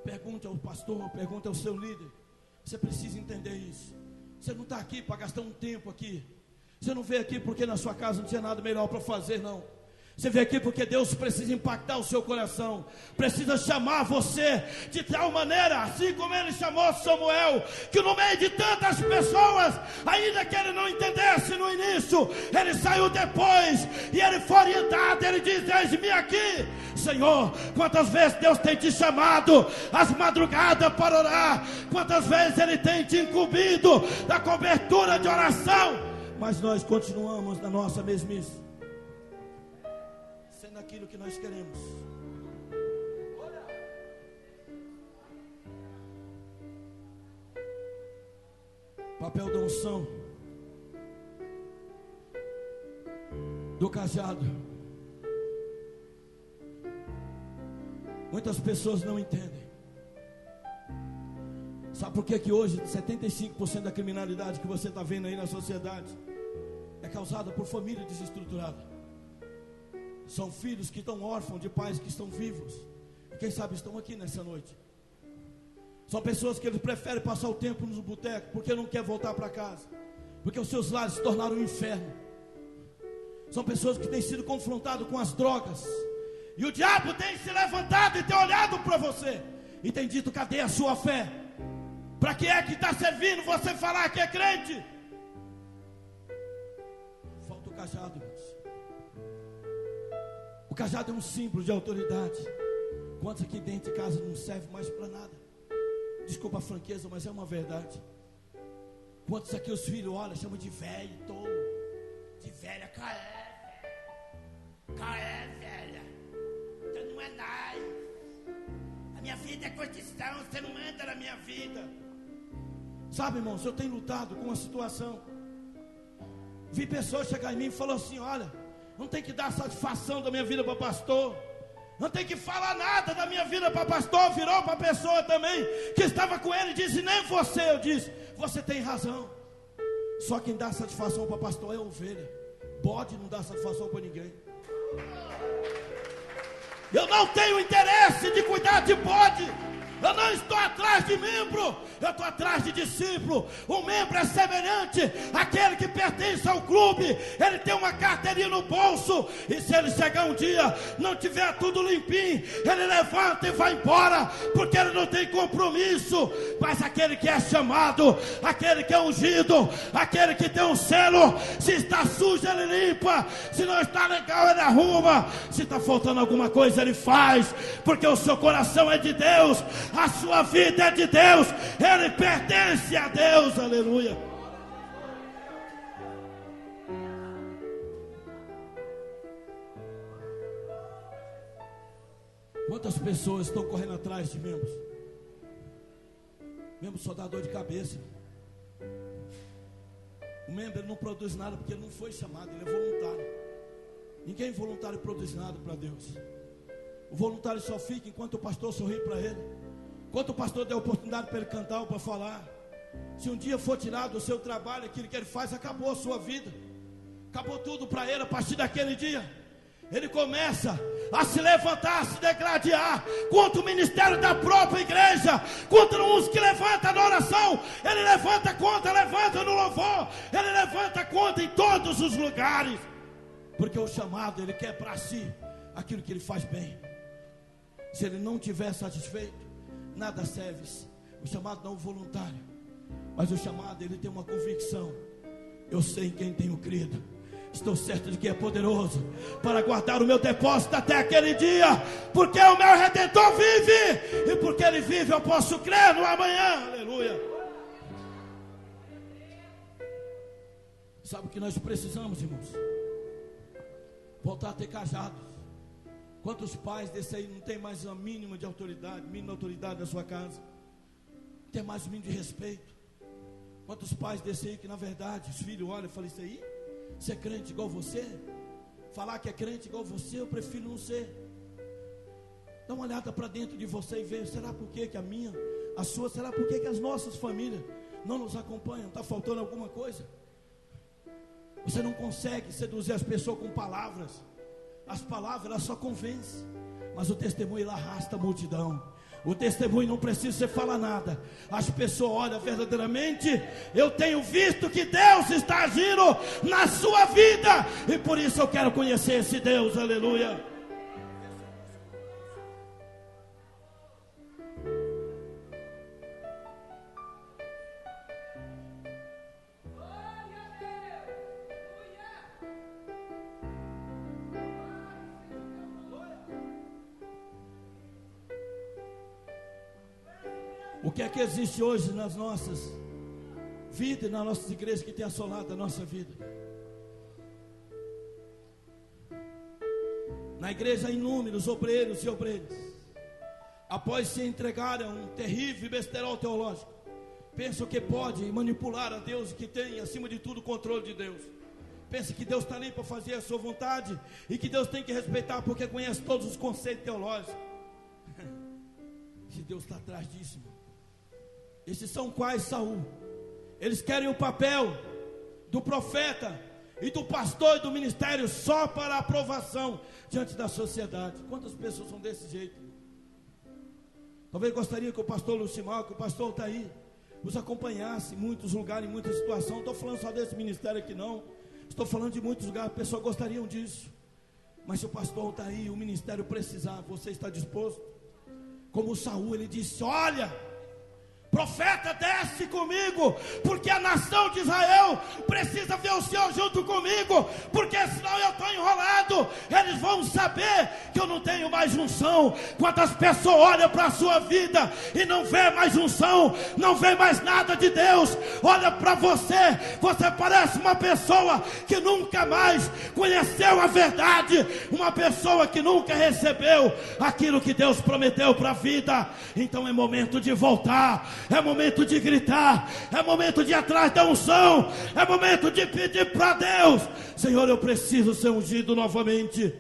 pergunte ao pastor, pergunte ao seu líder. Você precisa entender isso. Você não está aqui para gastar um tempo aqui. Você não veio aqui porque na sua casa não tinha nada melhor para fazer, não. Você veio aqui porque Deus precisa impactar o seu coração, precisa chamar você de tal maneira, assim como Ele chamou Samuel, que no meio de tantas pessoas, ainda que ele não entendesse no início, ele saiu depois, e ele foi orientado. Ele diz: eis-me aqui, Senhor. Quantas vezes Deus tem te chamado às madrugadas para orar, quantas vezes Ele tem te incumbido da cobertura de oração, mas nós continuamos na nossa mesmice, sendo aquilo que nós queremos. Papel da unção, do cajado. Muitas pessoas não entendem. Sabe por que hoje 75% da criminalidade que você está vendo aí na sociedade é causada por família desestruturada? São filhos que estão órfãos de pais que estão vivos, e quem sabe estão aqui nessa noite. São pessoas que eles preferem passar o tempo nos botecos, porque não quer voltar para casa, porque os seus lares se tornaram um inferno. São pessoas que têm sido confrontadas com as drogas, e o diabo tem se levantado e tem olhado para você e tem dito: cadê a sua fé? Para que é que está servindo você falar que é crente? Falta o cajado, irmãos. O cajado é um símbolo de autoridade. Quantos aqui dentro de casa não serve mais para nada? Desculpa a franqueza, mas é uma verdade. Quantos aqui os filhos olham, chamam de velho, tolo, de velha, caé, velha, então não é nada. A minha vida é condição, você não manda na minha vida. Sabe, irmãos, eu tenho lutado com uma situação. Vi pessoas chegar em mim e falar assim: olha, não tem que dar satisfação da minha vida para pastor, não tem que falar nada da minha vida para pastor. Virou para a pessoa também que estava com ele e disse: nem você. Eu disse: você tem razão. Só quem dá satisfação para pastor é ovelha. Bode não dá satisfação para ninguém. Eu não tenho interesse de cuidar de bode. Eu não estou atrás de membro, eu estou atrás de discípulo. O membro é semelhante àquele que pertence ao clube. Ele tem uma carteirinha no bolso, e se ele chegar um dia, não tiver tudo limpinho, ele levanta e vai embora, porque ele não tem compromisso. Mas aquele que é chamado, aquele que é ungido, aquele que tem um selo, se está sujo ele limpa, se não está legal ele arruma, se está faltando alguma coisa ele faz, porque o seu coração é de Deus, a sua vida é de Deus, ele pertence a Deus, aleluia. Quantas pessoas estão correndo atrás de membros? Membro só dá dor de cabeça. O membro ele não produz nada porque ele não foi chamado, ele é voluntário. Ninguém voluntário produz nada para Deus. O voluntário só fica enquanto o pastor sorri para ele, enquanto o pastor der oportunidade para ele cantar ou para falar. Se um dia for tirado do seu trabalho, aquilo que ele faz, acabou a sua vida, acabou tudo para ele. A partir daquele dia, ele começa a se levantar, a se degladiar contra o ministério da própria igreja, contra uns que levantam na oração, ele levanta contra, levanta no louvor, ele levanta contra em todos os lugares, porque o chamado, ele quer para si aquilo que ele faz bem. Se ele não estiver satisfeito, nada serve. O chamado não é voluntário, mas o chamado, ele tem uma convicção: eu sei em quem tenho crido, estou certo de que é poderoso para guardar o meu depósito até aquele dia, porque o meu Redentor vive, e porque ele vive eu posso crer no amanhã. Aleluia. Sabe o que nós precisamos, irmãos? Voltar a ter cajados. Quantos pais desse aí não tem mais a mínima de autoridade, mínima autoridade na sua casa? Não tem mais o mínimo de respeito. Quantos pais desse aí que na verdade os filhos olham e falam: isso aí, ser crente igual você? Falar que é crente igual você, eu prefiro não ser. Dá uma olhada para dentro de você e vê: será por que a minha, a sua, será por que as nossas famílias não nos acompanham? Está faltando alguma coisa? Você não consegue seduzir as pessoas com palavras. As palavras, elas só convencem, mas o testemunho, ele arrasta a multidão. O testemunho não precisa você falar nada. As pessoas olham verdadeiramente: eu tenho visto que Deus está agindo na sua vida, e por isso eu quero conhecer esse Deus. Aleluia. O que é que existe hoje nas nossas vidas, nas nossas igrejas, que tem assolado a nossa vida? Na igreja há inúmeros obreiros e obreiras, após se entregarem a um terrível besterol teológico, pensam que pode manipular a Deus, que tem acima de tudo o controle de Deus. Pensa que Deus está ali para fazer a sua vontade, e que Deus tem que respeitar porque conhece todos os conceitos teológicos. Se Deus está atrás disso, irmão. Esses são quais Saul? Eles querem o papel do profeta e do pastor e do ministério só para aprovação diante da sociedade. Quantas pessoas são desse jeito? Talvez gostaria que o pastor Lucimar, que o pastor está aí, os acompanhasse em muitos lugares, em muitas situações. Não estou falando só desse ministério aqui não. Estou falando de muitos lugares, pessoas gostariam disso. Mas se o pastor está aí, o ministério precisar, você está disposto? Como Saul, ele disse: olha, profeta, desce comigo, porque a nação de Israel precisa ver o Senhor junto comigo, porque senão eu estou enrolado. Eles vão saber que eu não tenho mais unção. Quantas pessoas olham para a sua vida e não vê mais unção, não vê mais nada de Deus? Olha para você, você parece uma pessoa que nunca mais conheceu a verdade, uma pessoa que nunca recebeu aquilo que Deus prometeu para a vida. Então é momento de voltar, é momento de gritar, é momento de ir atrás da unção, é momento de pedir para Deus: Senhor, eu preciso ser ungido novamente.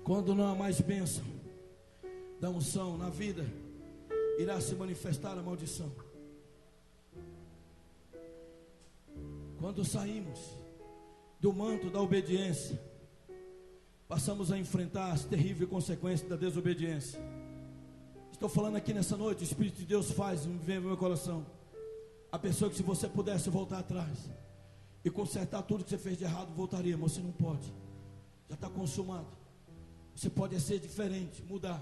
Quando não há mais bênção da unção na vida, irá se manifestar a maldição. Quando saímos do manto da obediência, passamos a enfrentar as terríveis consequências da desobediência. Estou falando aqui nessa noite, o Espírito de Deus vem no meu coração. A pessoa que, se você pudesse voltar atrás e consertar tudo que você fez de errado, voltaria, mas você não pode. Já está consumado. Você pode ser diferente, mudar.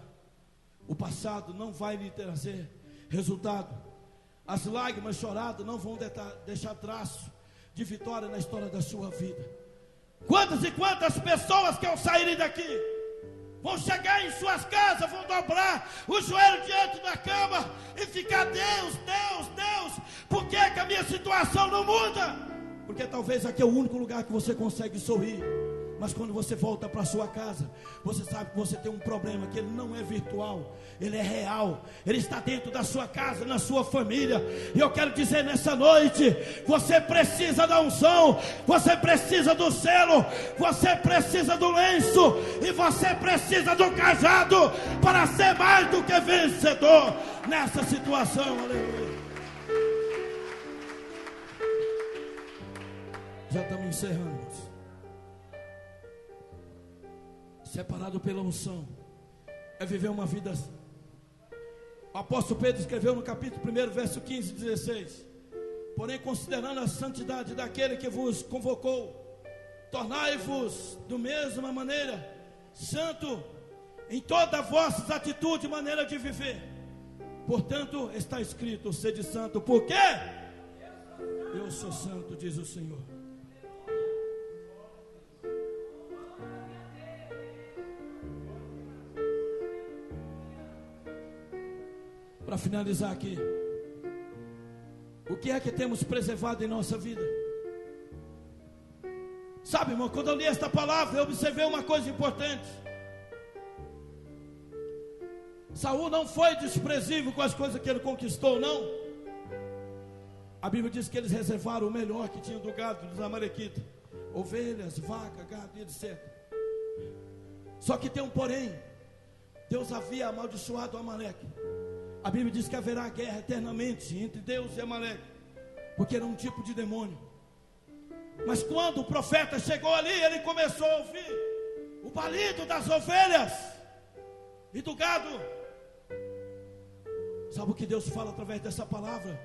O passado não vai lhe trazer resultado. As lágrimas choradas não vão deixar traço de vitória na história da sua vida. Quantas e quantas pessoas que ao saírem daqui vão chegar em suas casas, vão dobrar o joelho diante da cama e ficar: Deus, Deus, Deus, por que a minha situação não muda? Porque talvez aqui é o único lugar que você consegue sorrir. Mas quando você volta para sua casa, você sabe que você tem um problema, que ele não é virtual, ele é real. Ele está dentro da sua casa, na sua família. E eu quero dizer nessa noite: você precisa da unção, você precisa do selo, você precisa do lenço, e você precisa do cajado para ser mais do que vencedor nessa situação. Aleluia. Já estamos encerrando. Separado pela unção é viver uma vida assim. O apóstolo Pedro escreveu no capítulo 1, verso 15 e 16: Porém, considerando a santidade daquele que vos convocou, tornai-vos da mesma maneira santo em toda a vossa atitude e maneira de viver. Portanto, está escrito: sede santo, porque eu sou santo, diz o Senhor. Para finalizar aqui, o que é que temos preservado em nossa vida? Sabe, irmão, quando eu li esta palavra, eu observei uma coisa importante. Saul não foi desprezível com as coisas que ele conquistou, não. A Bíblia diz que eles reservaram o melhor que tinham do gado dos amalequitas: ovelhas, vaca, gado e etc. Só que tem um porém. Deus havia amaldiçoado Amaleque. A Bíblia diz que haverá guerra eternamente entre Deus e Amaleque, porque era um tipo de demônio. Mas quando o profeta chegou ali, ele começou a ouvir o balido das ovelhas e do gado. Sabe o que Deus fala através dessa palavra?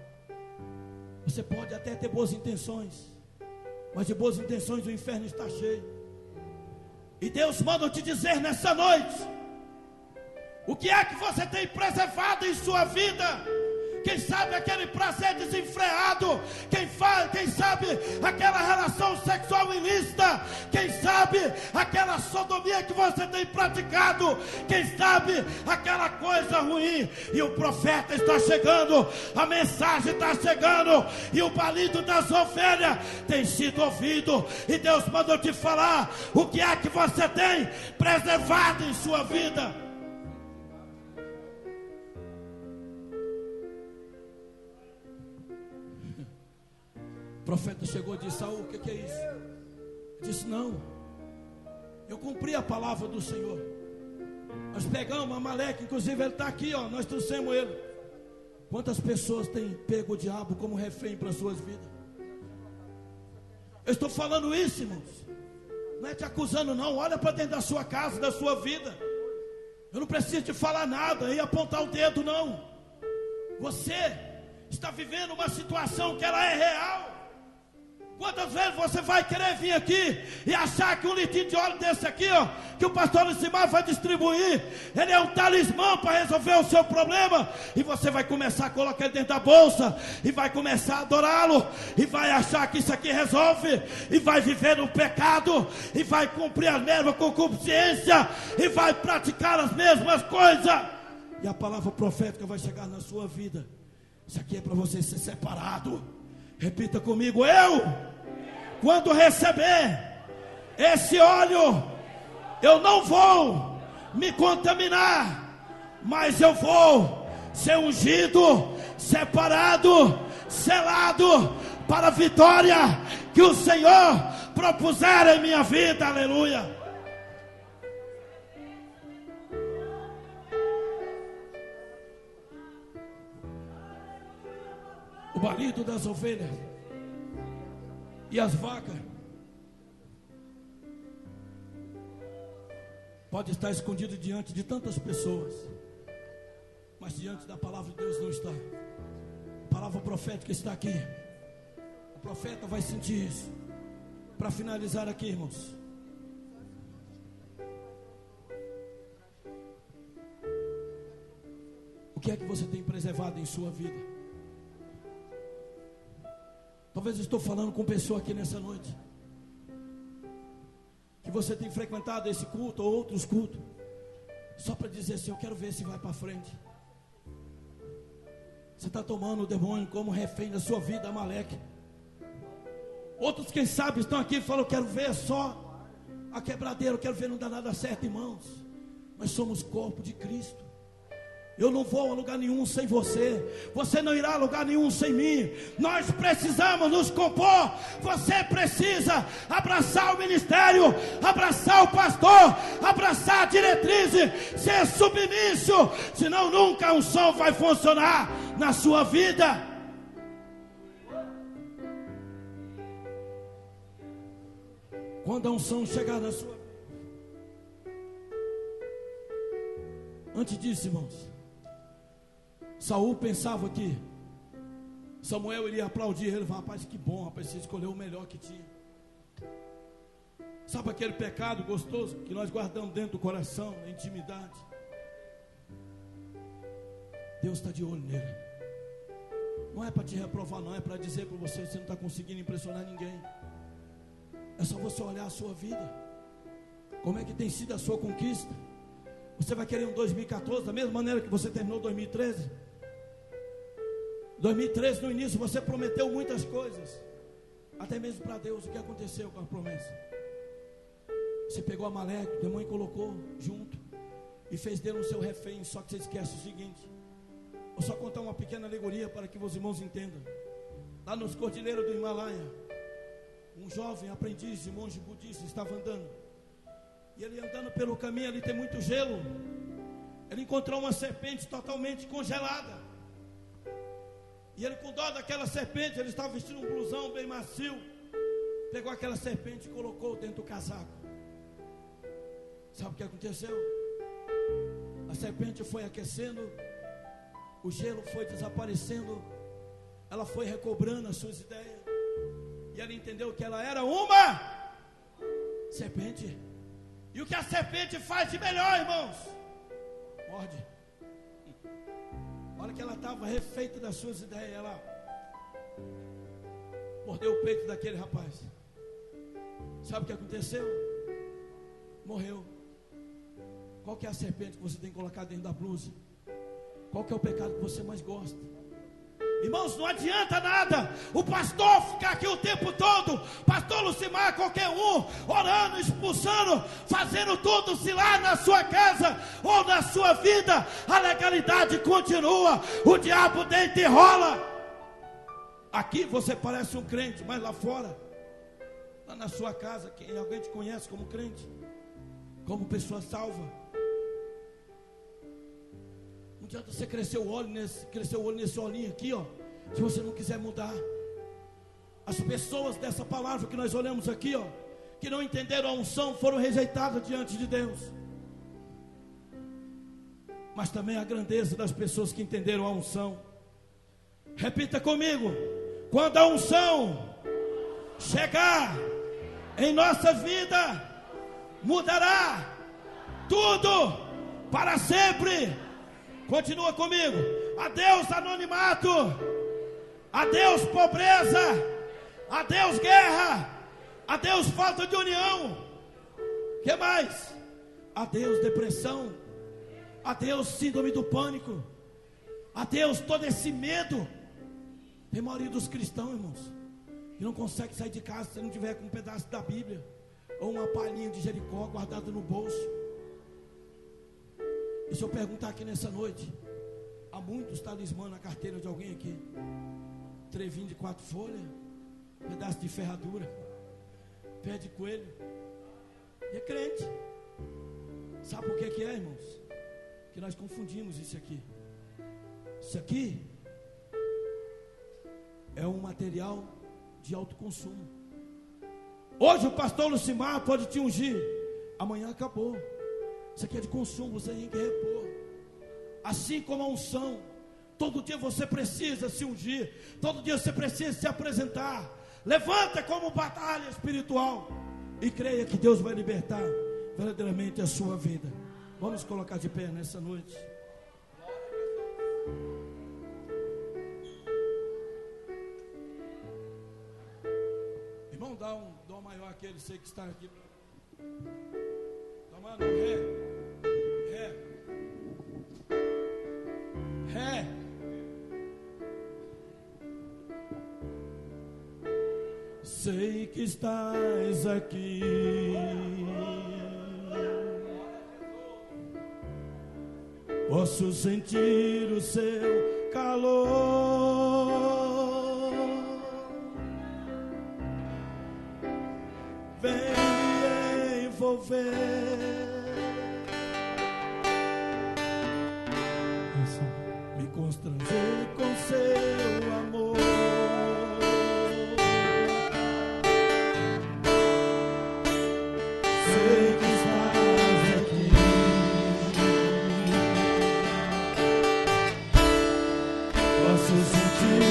Você pode até ter boas intenções, mas de boas intenções o inferno está cheio. E Deus manda te dizer nessa noite: o que é que você tem preservado em sua vida? Quem sabe aquele prazer desenfreado, quem sabe aquela relação sexual ilícita, quem sabe aquela sodomia que você tem praticado, quem sabe aquela coisa ruim. E o profeta está chegando, a mensagem está chegando, e o balido das ovelhas tem sido ouvido, e Deus mandou te falar: o que é que você tem preservado em sua vida? O profeta chegou e disse: Saul, o que é isso? Ele disse: não, eu cumpri a palavra do Senhor. Nós pegamos Amaleque, inclusive ele está aqui, ó, nós trouxemos ele. Quantas pessoas têm pego o diabo como refém para as suas vidas? Eu estou falando isso, irmãos, não é te acusando não. Olha para dentro da sua casa, da sua vida. Eu não preciso te falar nada e apontar o dedo, não. Você está vivendo uma situação que ela é real. Quantas vezes você vai querer vir aqui e achar que um litro de óleo desse aqui, ó, que o pastor Lucimar vai distribuir, ele é um talismã para resolver o seu problema, e você vai começar a colocar ele dentro da bolsa, e vai começar a adorá-lo, e vai achar que isso aqui resolve, e vai viver no pecado, e vai cumprir a mesma concupiscência, e vai praticar as mesmas coisas, e a palavra profética vai chegar na sua vida. Isso aqui é para você ser separado. Repita comigo: quando receber esse óleo, eu não vou me contaminar, mas eu vou ser ungido, separado, selado para a vitória que o Senhor propuser em minha vida. Aleluia. O balido das ovelhas e as vacas pode estar escondido diante de tantas pessoas, mas diante da palavra de Deus não está. A palavra profética está aqui. O profeta vai sentir isso. Para finalizar aqui, irmãos, o que é que você tem preservado em sua vida? Talvez eu estou falando com pessoa aqui nessa noite, que você tem frequentado esse culto ou outros cultos, só para dizer assim: eu quero ver se vai para frente. Você está tomando o demônio como refém da sua vida, Amaleque. Outros, quem sabe, estão aqui e falam: eu quero ver só a quebradeira, eu quero ver não dar nada certo, irmãos. Nós somos corpo de Cristo. Eu não vou a lugar nenhum sem você. Você não irá a lugar nenhum sem mim. Nós precisamos nos compor. Você precisa abraçar o ministério, abraçar o pastor, abraçar a diretriz, ser submisso. Senão nunca a unção vai funcionar na sua vida. Quando a unção chegar na sua vida. Antes disso, irmãos, Saul pensava que Samuel iria aplaudir ele, falar, rapaz, que bom, rapaz, você escolheu o melhor que tinha. Sabe aquele pecado gostoso que nós guardamos dentro do coração, na intimidade? Deus está de olho nele. Não é para te reprovar, não, é para dizer para você, você não está conseguindo impressionar ninguém. É só você olhar a sua vida. Como é que tem sido a sua conquista? Você vai querer um 2014 da mesma maneira que você terminou 2013? 2013 no início você prometeu muitas coisas, até mesmo para Deus. O que aconteceu com a promessa? Você pegou Amaleque, o demônio colocou junto e fez dele um seu refém. Só que você esquece o seguinte: vou só contar uma pequena alegoria para que os irmãos entendam. Lá nos cordilheiros do Himalaia, um jovem aprendiz de monge budista estava andando. E ele andando pelo caminho, ali tem muito gelo. Ele encontrou uma serpente totalmente congelada. E ele, com dó daquela serpente, ele estava vestindo um blusão bem macio. Pegou aquela serpente e colocou dentro do casaco. Sabe o que aconteceu? A serpente foi aquecendo, o gelo foi desaparecendo, ela foi recobrando as suas ideias. E ele entendeu que ela era uma serpente. E o que a serpente faz de melhor, irmãos? Morde. A hora que ela estava refeita das suas ideias, ela mordeu o peito daquele rapaz. Sabe o que aconteceu? Morreu. Qual que é a serpente que você tem que colocar dentro da blusa? Qual que é o pecado que você mais gosta? Irmãos, não adianta nada o pastor ficar aqui o tempo todo, pastor Lucimar, qualquer um, orando, expulsando, fazendo tudo, se lá na sua casa ou na sua vida a legalidade continua, o diabo deita e rola. Aqui você parece um crente, mas lá fora, lá na sua casa, quem alguém te conhece como crente, como pessoa salva. Não adianta você crescer o olho nesse olhinho aqui, ó, se você não quiser mudar. As pessoas dessa palavra que nós olhamos aqui, ó, que não entenderam a unção, foram rejeitadas diante de Deus. Mas também a grandeza das pessoas que entenderam a unção. Repita comigo: quando a unção chegar em nossa vida, mudará tudo para sempre. Continua comigo. Adeus anonimato, adeus pobreza, adeus guerra, adeus falta de união. Que mais? Adeus depressão, adeus síndrome do pânico, adeus todo esse medo. Tem maioria dos cristãos, irmãos, que não consegue sair de casa se não tiver com um pedaço da Bíblia ou uma palhinha de Jericó guardada no bolso. Deixa eu perguntar aqui nessa noite: há muitos talismãs na carteira de alguém aqui? Trevinho de 4 folhas, pedaço de ferradura, pé de coelho. E é crente. Sabe por que é, irmãos? Que nós confundimos isso aqui. Isso aqui é um material de alto consumo. Hoje o pastor Lucimar pode te ungir, amanhã acabou. Isso aqui é de consumo, você tem que repor. Assim como a unção, todo dia você precisa se ungir, todo dia você precisa se apresentar. Levanta como batalha espiritual e creia que Deus vai libertar verdadeiramente a sua vida. Vamos colocar de pé nessa noite. Irmão, dá um dó maior àquele sei que está aqui. Dá uma ré. Ré. Sei que estás aqui. Posso sentir o seu calor. Vem me envolver. Me constranger com seu amor. Sei que estás aqui. Posso sentir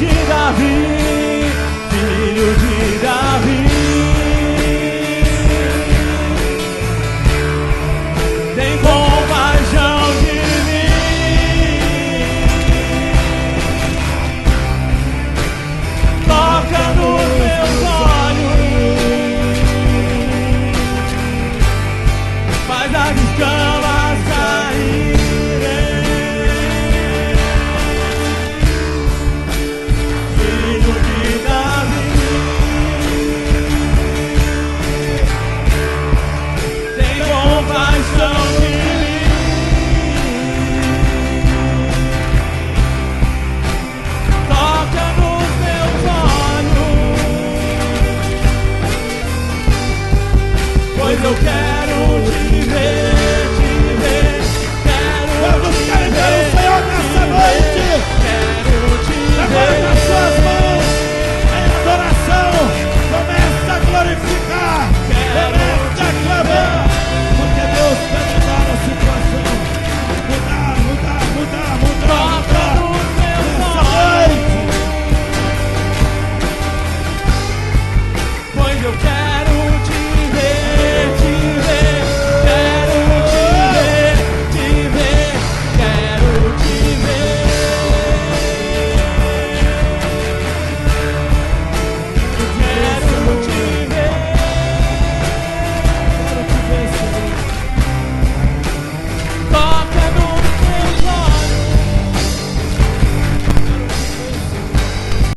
De Davi.